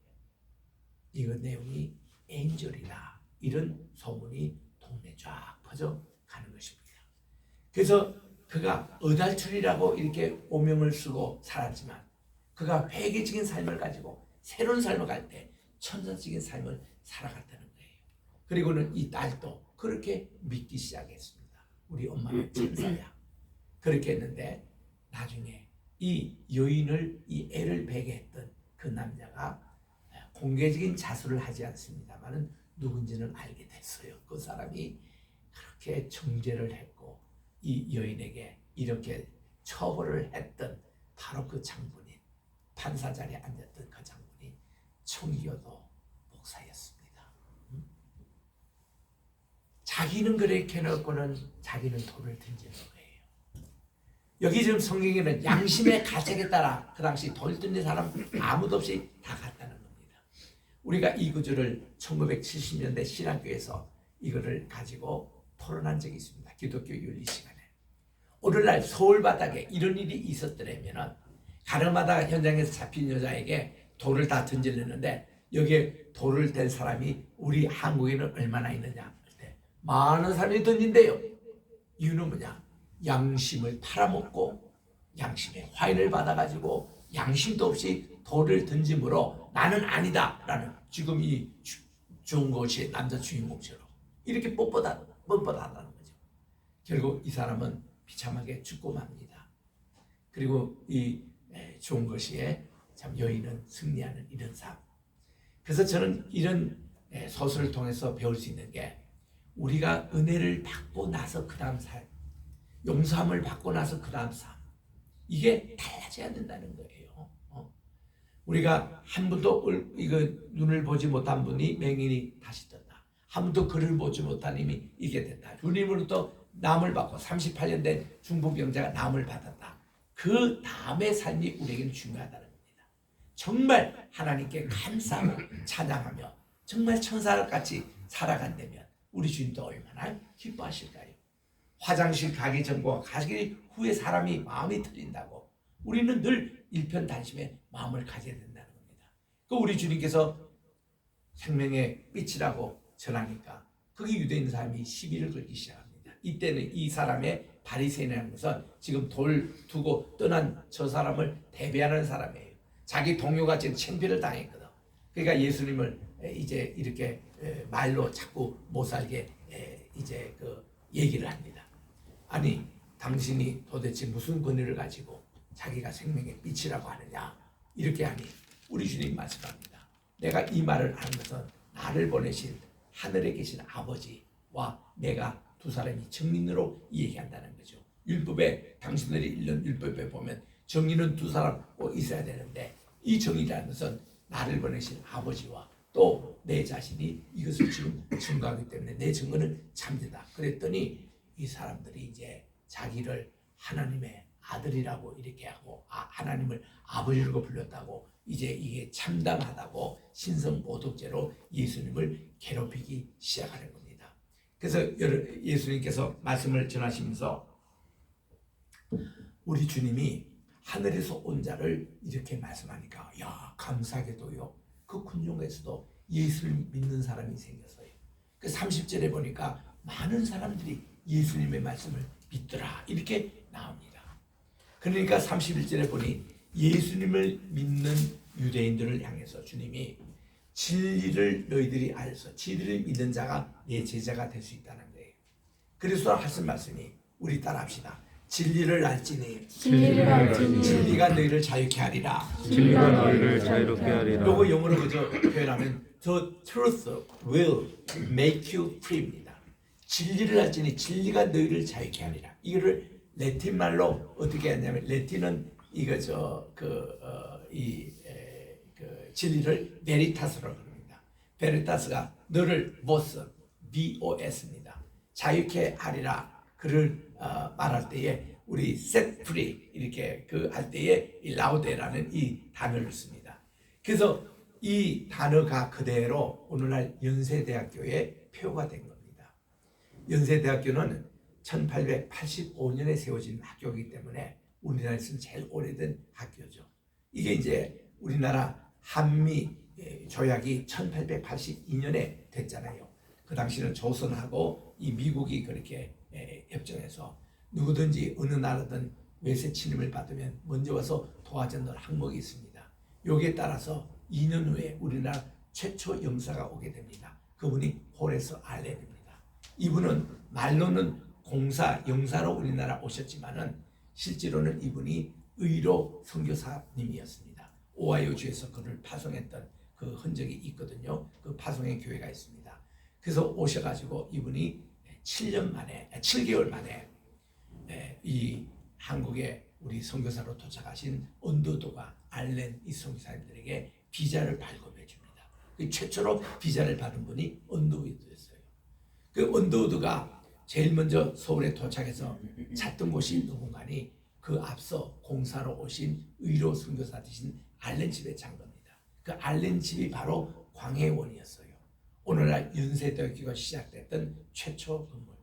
이거 내용이 엔젤이다 이런 소문이 동네 쫙 퍼져 가는 것입니다. 그래서 그가 어달출이라고 이렇게 오명을 쓰고 살았지만 그가 회개적인 삶을 가지고 새로운 삶을 갈 때 천사적인 삶을 살아갔다는 거예요. 그리고는 이 딸도 그렇게 믿기 시작했습니다. 우리 엄마는 천사야. 그렇게 했는데 나중에 이 여인을 이 애를 베게 했던 그 남자가 공개적인 자수를 하지 않습니다만은 누군지는 알게 됐어요. 그 사람이 그렇게 정죄를 했고 이 여인에게 이렇게 처벌을 했던 바로 그 장본인, 판사 자리에 앉았던 그 장본인 청교도 목사였습니다. 자기는 그렇게 해놓고는 자기는 돌을 던지는 거예요. 여기 지금 성경에는 양심의 가책에 따라 그 당시 돌 던진 사람 아무도 없이 다 갔다는 겁니다. 우리가 이 구절을 1970년대 신학교에서 이거를 가지고 토론한 적이 있습니다. 기독교 윤리 시간에. 오늘날 서울 바닥에 이런 일이 있었더라면 가늠하다가 현장에서 잡힌 여자에게 돌을 다 던지려는데 여기에 돌을 댄 사람이 우리 한국에는 얼마나 있느냐. 많은 사람이 던진대요. 이유는 뭐냐? 양심을 팔아먹고 양심의 화인을 받아가지고 양심도 없이 돌을 던짐으로 나는 아니다라는 지금 이 좋은 것이 남자 주인공처럼 이렇게 뻣뻣하다는 거죠. 결국 이 사람은 비참하게 죽고 맙니다. 그리고 이 좋은 것이에 참 여인은 승리하는 이런 삶. 그래서 저는 이런 소설을 통해서 배울 수 있는 게 우리가 은혜를 받고 나서 그 다음 삶, 용서함을 받고 나서 그 다음 삶, 이게 달라져야 된다는 거예요. 우리가 한 번도 이거 눈을 보지 못한 분이 맹인이 다시 떴다. 한 번도 글을 보지 못한 이미 이게 됐다. 주님으로부터 남을 받고 38년 된 중풍병자가 남을 받았다. 그 다음의 삶이 우리에게는 중요하다는 겁니다. 정말 하나님께 감사하고 찬양하며 정말 천사같이 살아간다면 우리 주님도 얼마나 기뻐하실까요? 화장실 가기 전과 가기 후에 사람이 마음이 틀린다고 우리는 늘 일편단심에 마음을 가져야 된다는 겁니다. 그 우리 주님께서 생명의 빛이라고 전하니까 거기 유대인 사람이 시비를 걸기 시작합니다. 이때는 이 사람의 바리새인이라는 것은 지금 돌 두고 떠난 저 사람을 대변하는 사람이에요. 자기 동료가 지금 창피를 당했거든. 그러니까 예수님을 이제 이렇게 말로 자꾸 못 살게 이제 그 얘기를 합니다. 아니 당신이 도대체 무슨 권위를 가지고 자기가 생명의 빛이라고 하느냐 이렇게 하니 우리 주님 말씀합니다. 내가 이 말을 하는 것은 나를 보내신 하늘에 계신 아버지와 내가 두 사람이 증인으로 얘기한다는 거죠. 율법에 당신들이 읽는 율법에 보면 정의는 두 사람 꼭 있어야 되는데 이 정의라는 것은 나를 보내신 아버지와 또 내 자신이 이것을 지금 증거하기 때문에 내 증거는 참되다. 그랬더니 이 사람들이 이제 자기를 하나님의 아들이라고 이렇게 하고 하나님을 아버지라고 불렀다고 이제 이게 참담하다고 신성모독죄로 예수님을 괴롭히기 시작하는 겁니다. 그래서 예수님께서 말씀을 전하시면서 우리 주님이 하늘에서 온 자를 이렇게 말씀하니까 야 감사하게도요 그 군중에서도 예수를 믿는 사람이 생겼어요. 그 30절에 보니까 많은 사람들이 예수님의 말씀을 믿더라 이렇게 나옵니다. 그러니까 31절에 보니 예수님을 믿는 유대인들을 향해서 주님이 진리를 너희들이 알서 진리를 믿는 자가 내 제자가 될 수 있다는 거예요. 그래서 하신 말씀이 우리 따라합시다. 진리를 알지니 진리가 너희를 자유케 하리라. 진리가 너희를 자유롭게 하리라. 요거 영어로 그저 표현하면 The truth will make you free입니다. 진리를 알지니 진리가 너희를 자유케 하리라. 이거를 레틴 말로 어떻게 하냐면 레틴은 이거 그 진리를 베리타스라고 합니다. 베리타스가 너를 BOS입니다. 자유케 하리라. 그를 말할 때에 우리 set free 이렇게 그 할 때에 이 라우데라는 이 단어를 씁니다. 그래서 이 단어가 그대로 오늘날 연세대학교에 표가 된 겁니다. 연세대학교는 1885년에 세워진 학교이기 때문에 우리나라에서는 제일 오래된 학교죠. 이게 이제 우리나라 한미 조약이 1882년에 됐잖아요. 그 당시는 조선하고 이 미국이 그렇게 협정해서 누구든지 어느 나라든 외세 침입을 받으면 먼저 와서 도와주는 항목이 있습니다. 여기에 따라서 2년 후에 우리나라 최초 영사가 오게 됩니다. 그분이 호레스 알렌입니다. 이분은 말로는 공사 영사로 우리나라 오셨지만은 실제로는 이분이 의로 선교사님이었습니다. 오하이오주에서 그를 파송했던 그 흔적이 있거든요. 그 파송의 교회가 있습니다. 그래서 오셔가지고 이분이 7개월 만에 이 한국에 우리 선교사로 도착하신 언더도가 알렌 이 선교사님들에게 비자를 발급해 줍니다. 그 최초로 비자를 받은 분이 언더우드였어요. 그 언더우드가 제일 먼저 서울에 도착해서 찾던 곳이 누군가니 그 앞서 공사로 오신 의로 선교사 되신 알렌 집에 잔 겁니다. 그 알렌 집이 바로 광해원이었어요. 오늘날 연세대학교가 시작됐던 최초 건물.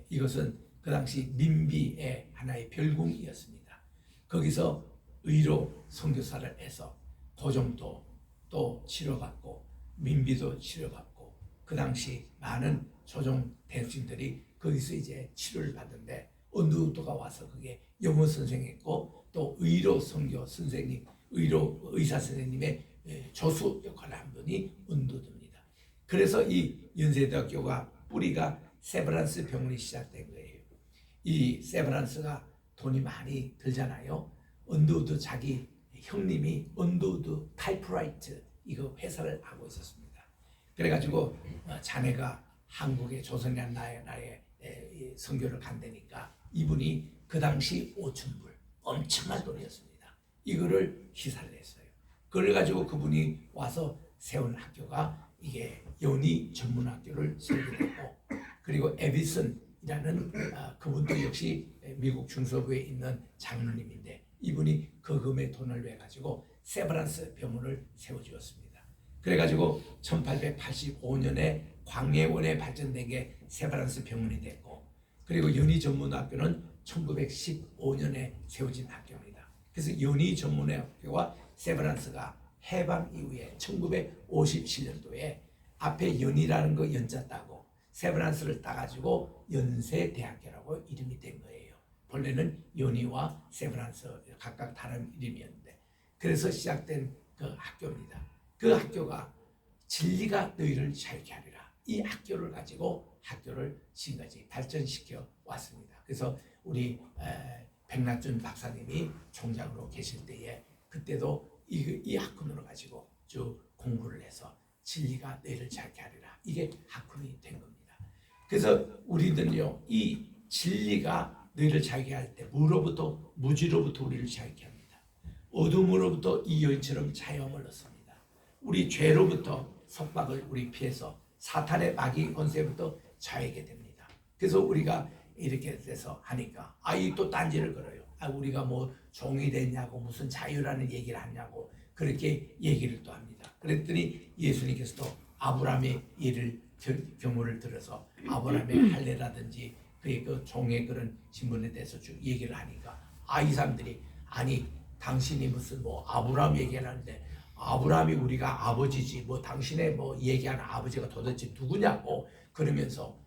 이것은 그 당시 민비의 하나의 별궁이었습니다. 거기서 의로 선교사를 해서 도정도 또 치료받고 민비도 치료받고 그 당시 많은 조정 대학생들이 거기서 이제 치료를 받는데 언더우드가 와서 그게 영어 선생했고 또 의로 선교 선생님 의사 선생님의 조수 역할을 한 분이 은도드입니다. 그래서 이 연세대학교가 뿌리가 세브란스 병원이 시작된 거예요. 이 세브란스가 돈이 많이 들잖아요. 언더우드 자기 형님이 언더우드 타이프라이트 이거 회사를 하고 있었습니다. 그래가지고 자네가 한국의 조선이라는 나라에 선교를 간다니까 이분이 그 당시 5,000불 엄청난 돈이었습니다. 이거를 희사를 했어요. 그걸 가지고 그분이 와서 세운 학교가 이게 연희 전문학교를 설계했고, 그리고 에비슨이라는 그분도 역시 미국 중서부에 있는 장로님인데 이분이 그 금의 돈을 내 가지고 세브란스 병원을 세워주었습니다. 그래가지고 1885년에 광해원에 발전된 게 세브란스 병원이 됐고, 그리고 연희 전문학교는 1915년에 세워진 학교입니다. 그래서 연희 전문학교와 세브란스가 해방 이후에 1957년도에 앞에 연희라는 거 연자 따고 세브란스를 따가지고 연세대학교라고 이름이 된 거예요. 본래는 연희와 세브란스 각각 다른 이름이었는데, 그래서 시작된 그 학교입니다. 그 학교가 진리가 너희를 자유케 하리라, 이 학교를 가지고 학교를 지금까지 발전시켜 왔습니다. 그래서 우리 백낙준 박사님이 총장으로 계실 때에 그때도 이 학군으로 가지고 쭉 공부를 해서 진리가 너희를 자유케 하리라, 이게 학군이 된 겁니다. 그래서 우리들은요, 이 진리가 너희를 자유케 할 때 무로부터 무지로부터 우리를 자유케 합니다. 어둠으로부터 이 여인처럼 자유함을 얻습니다. 우리 죄로부터 속박을 우리 피해서 사탄의 마귀 권세부터 자유하게 됩니다. 그래서 우리가 이렇게 돼서 하니까 이 또 딴지를 걸어요. 우리가 뭐 종이 됐냐고 무슨 자유라는 얘기를 하냐고 그렇게 얘기를 또 합니다. 그랬더니 예수님께서도 아브라함의 일을 경우를 들어서 아브라함의 할례라든지 그의 그 종의 그런 신분에 대해서 쭉 얘기를 하니까 이 사람들이 아니 당신이 무슨 뭐 아브라함 얘기를 하는데 아브라함이 우리가 아버지지 뭐 당신의 뭐 얘기하는 아버지가 도대체 누구냐고 그러면서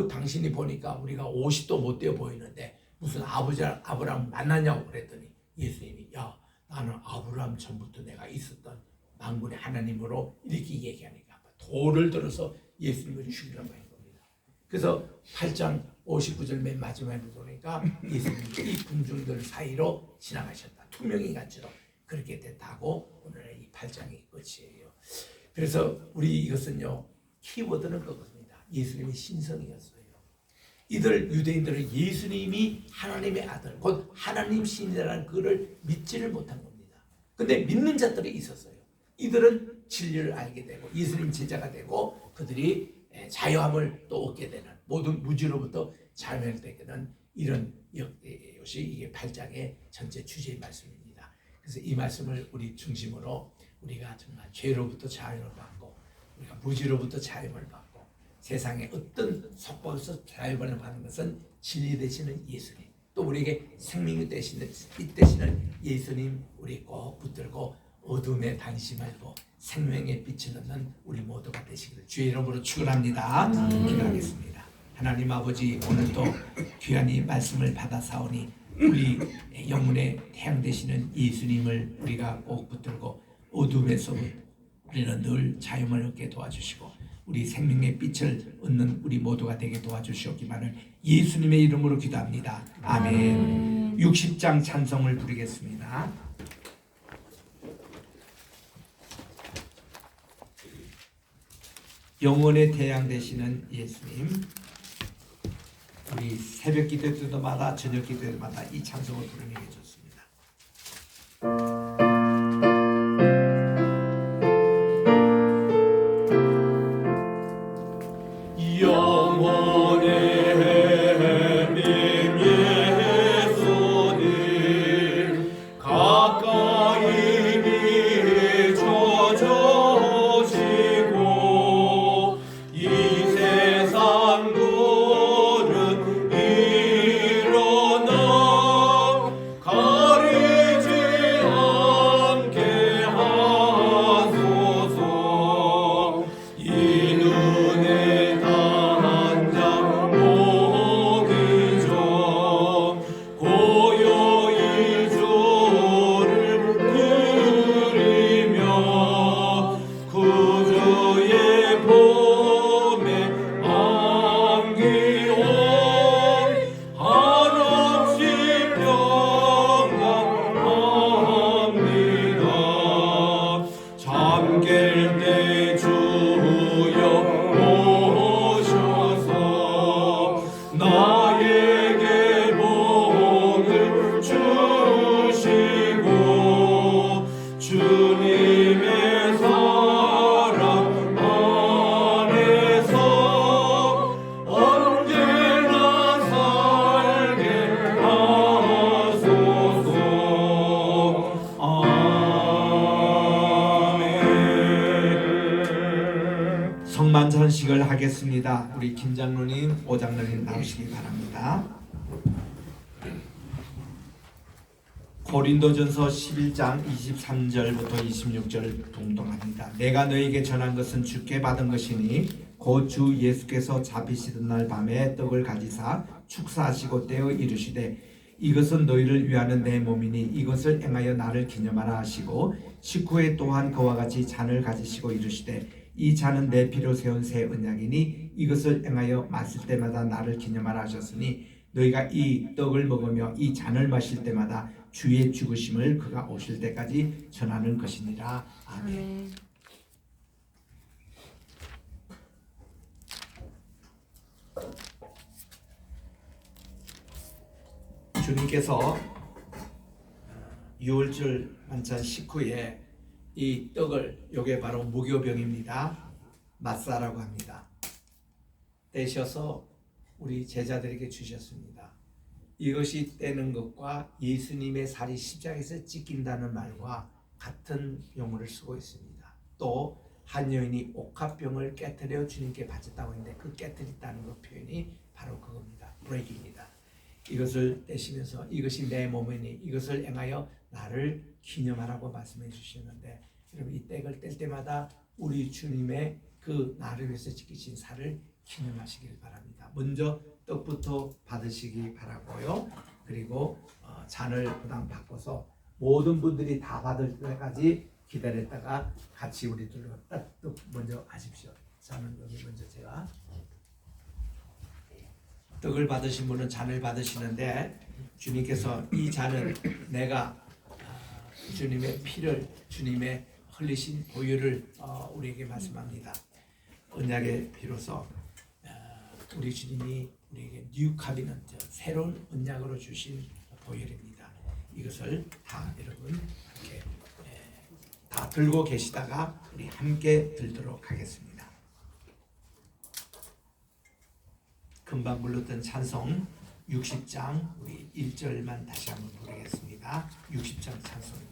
당신이 보니까 우리가 50도 못 되어 보이는데 무슨 아브라함 만났냐고 그랬더니 예수님이 야 나는 아브라함 전부터 내가 있었던 만군의 하나님으로 이렇게 얘기하니까 돌을 들어서 예수님을 죽이려고 한 겁니다. 그래서 8장 59절 맨 마지막에 보니까 예수님이 이 군중들 사이로 지나가셨다. 투명인간처럼 그렇게 됐다고 오늘의 이 8장이 끝이에요. 그래서 우리 이것은요 키워드는 그것입니다. 예수님의 신성이었어요. 이들 유대인들은 예수님이 하나님의 아들 곧 하나님 신이라는 그를 믿지를 못한 겁니다. 근데 믿는 자들이 있었어요. 이들은 진리를 알게 되고 예수님 제자가 되고 그들이 자유함을 또 얻게 되는 모든 무지로부터 자유를 얻게 되는 이런 것이 이게 8장의 전체 주제의 말씀입니다. 그래서 이 말씀을 우리 중심으로 우리가 정말 죄로부터 자유를 받고 우리가 무지로부터 자유를 받고 세상의 어떤 속박에서 자유를 받는 것은 진리 되시는 예수님 또 우리에게 생명이 되시는 예수님 우리 꼭 붙들고 어둠에 다니지 말고 생명의 빛을 얻는 우리 모두가 되시기를 주의 이름으로 축원합니다. 기도하겠습니다. 하나님 아버지 오늘도 귀한 이 말씀을 받아사오니 우리 영혼의 태양 되시는 예수님을 우리가 꼭 붙들고 어둠에서 우리는 늘 자유를 얻게 도와주시고 우리 생명의 빛을 얻는 우리 모두가 되게 도와주시옵기만을 예수님의 이름으로 기도합니다. 아멘. 60장 찬송을 부르겠습니다. 영혼의 태양 되시는 예수님, 우리 새벽 기도 때마다 저녁 기도 때마다 이 찬송을 부르는 게 좋습니다. 가 주님의 사랑 안에서 언제나 살게 하소서. 아멘. 성만찬식을 하겠습니다. 우리 김 장로님, 오 장로님 나오시기 바랍니다. 고린도전서 11장 23절부터 26절 동동합니다. 내가 너에게 전한 것은 주께 받은 것이니 곧 주 예수께서 잡히시던 날 밤에 떡을 가지사 축사하시고 떼어 이르시되 이것은 너희를 위하는 내 몸이니 이것을 행하여 나를 기념하라 하시고 식후에 또한 그와 같이 잔을 가지시고 이르시되 이 잔은 내 피로 세운 새 언약이니 이것을 행하여 마실 때마다 나를 기념하라 하셨으니 너희가 이 떡을 먹으며 이 잔을 마실 때마다 주의 죽으심을 그가 오실 때까지 전하는 것이니라. 아멘. 주님께서 유월절 만찬 식후에 이 떡을, 요게 바로 무교병입니다. 마사라고 합니다. 떼셔서 우리 제자들에게 주셨습니다. 이것이 떼는 것과 예수님의 살이 십자가에서 찢긴다는 말과 같은 용어를 쓰고 있습니다. 또 한 여인이 옥합병을 깨뜨려 주님께 바쳤다고 했는데 그 깨뜨렸다는 그 표현이 바로 그겁니다. 브레이크입니다. 이것을 떼시면서 이것이 내 몸이니 이것을 행하여 나를 기념하라고 말씀해 주셨는데, 여러분 이 떡을 뗄 때마다 우리 주님의 그 나를 위해서 지키신 살을 기념하시길 바랍니다. 먼저 떡부터 받으시기 바라고요. 그리고 잔을 그다음 바꿔서 모든 분들이 다 받을 때까지 기다렸다가 같이 우리들로 떡 먼저 하십시오. 잔은 여기 먼저 제가 떡을 받으신 분은 잔을 받으시는데, 주님께서 이 잔은 내가 주님의 피를, 주님의 흘리신 보혈을 우리에게 말씀합니다. 언약의 피로서 우리 주님이 우리에게 뉴 카비넌트, 새로운 언약으로 주신 보혈입니다. 이것을 다 여러분 이렇게 다 들고 계시다가 우리 함께 들도록 하겠습니다. 금방 불렀던 찬송 60장 우리 1절만 다시 한번 부르겠습니다. 60장 찬송입니다.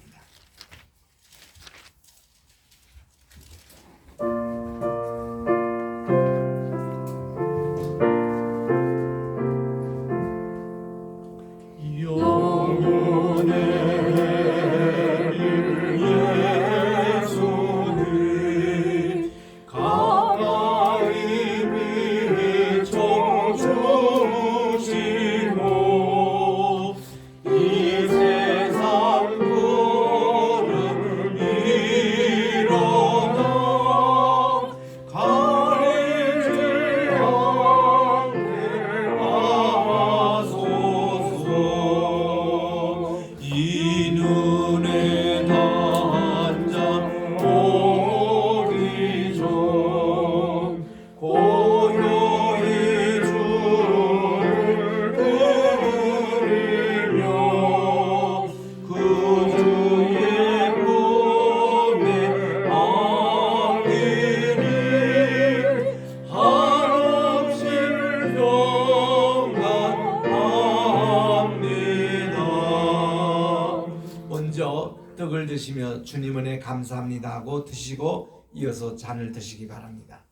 떡을 드시며 주님 은혜 감사합니다 하고 드시고 이어서 잔을 드시기 바랍니다.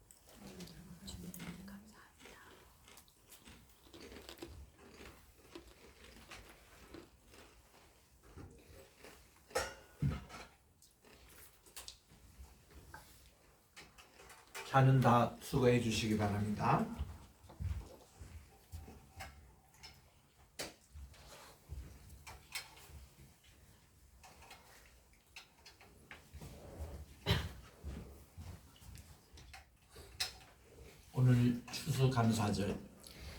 잔은 다 수거해 주시기 바랍니다. 오늘 추수감사절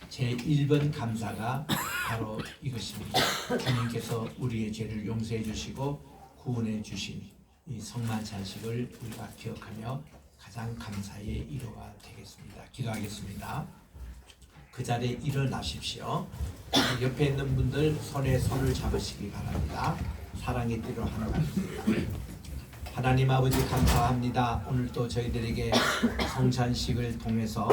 제1번 감사가 바로 이것입니다. 주님께서 우리의 죄를 용서해 주시고 구원해 주신 이 성만찬식을 우리가 기억하며 가장 감사의 일호가 되겠습니다. 기도하겠습니다. 그 자리에 일어나십시오. 옆에 있는 분들 손에 손을 잡으시기 바랍니다. 사랑의 띠로 하나 바랍니다. 하나님 아버지 감사합니다. 오늘 또 저희들에게 성찬식을 통해서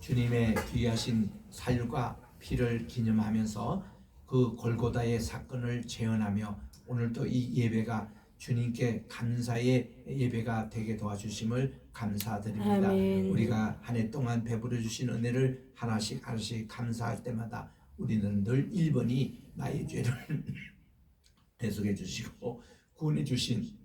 주님의 귀하신 살과 피를 기념하면서 그 골고다의 사건을 재현하며 오늘 또 이 예배가 주님께 감사의 예배가 되게 도와주심을 감사드립니다. 아멘. 우리가 한 해 동안 베풀어 주신 은혜를 하나씩 하나씩 감사할 때마다 우리는 늘 1번이 나의 죄를 대속해 주시고 구원해 주신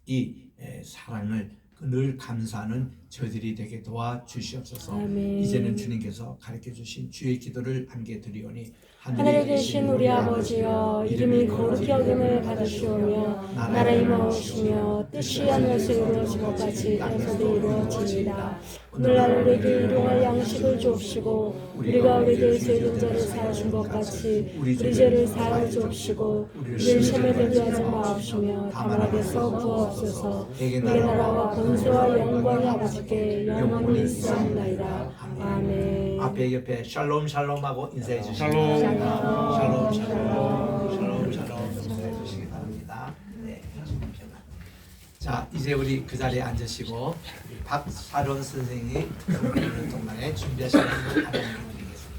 이 사랑을 늘 감사하는 저희들이 되게 도와주시옵소서. 아멘. 이제는 주님께서 가르쳐 주신 주의 기도를 함께 드리오니 하늘에 계신 우리 아버지여 이름이 거룩히 여김을 받으시오며 나라의 마오시며 뜻이 하늘에서 이루어진 것 같이 땅에서도 이루어지이다. 오늘날 우리에게 일용할 양식을 주옵시고 우리가 우리에게 죄진 자를 사하신 것 같이 우리 죄를 사하여 주옵시고 우리를 시험에 들게 하지 마옵시며 다만 악에서 구하옵소서. 내게 나라와 권세와 영광이 아버지께 영원히 있사옵나이다. 아멘. 앞에 옆에 샬롬 샬롬하고 인사해 주시기 샬롬. 바랍니다. 샬롬 샬롬 샬롬 샬롬 인사해 주시기 바랍니다. 네, 자 이제 우리 그 자리에 앉으시고 박사론 선생이 부르는 동안에 준비하시는 걸 하나님께 드리겠습니다.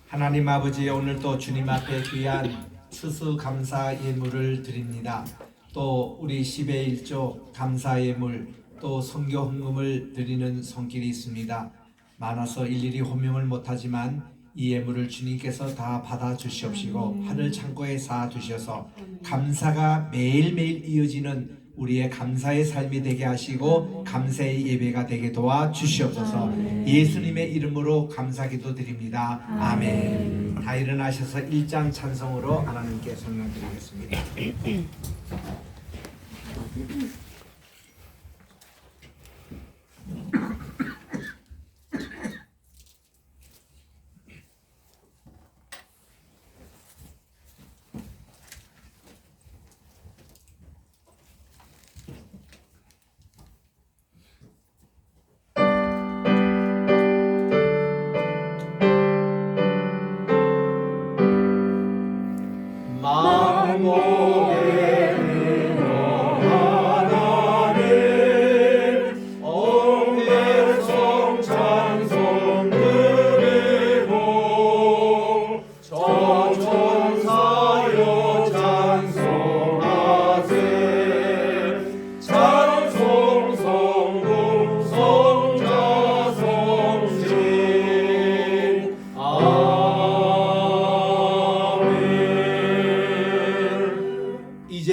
하나님 아버지, 오늘도 주님 앞에 귀한 추수감사 예물을 드립니다. 또 우리 10의 1조 감사 예물, 또 선교 헌금을 드리는 손길이 있습니다. 많아서 일일이 호명을 못하지만 이 예물을 주님께서 다 받아 주시옵시고 하늘 창고에 쌓아 두셔서 감사가 매일매일 이어지는 우리의 감사의 삶이 되게 하시고 감사의 예배가 되게 도와 주시옵소서. 예수님의 이름으로 감사기도 드립니다. 아멘. 다 일어나셔서 1장 찬송으로 하나님께 성령 드리겠습니다.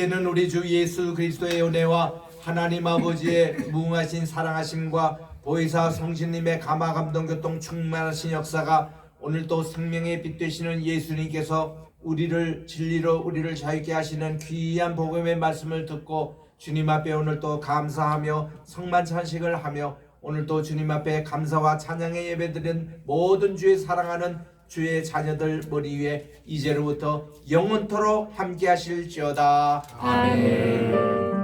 이제는 우리 주 예수 그리스도의 은혜와 하나님 아버지의 무궁하신 사랑하심과 보혜사 성신님의 감화 감동 교통 충만하신 역사가 오늘도 생명의 빛 되시는 예수님께서 우리를 진리로 우리를 자유케 하시는 귀한 복음의 말씀을 듣고 주님 앞에 오늘도 감사하며 성만찬식을 하며 오늘도 주님 앞에 감사와 찬양의 예배드린 모든 주의 사랑하는 주의 자녀들 머리 위에 이제로부터 영원토록 함께 하실지어다. 아멘.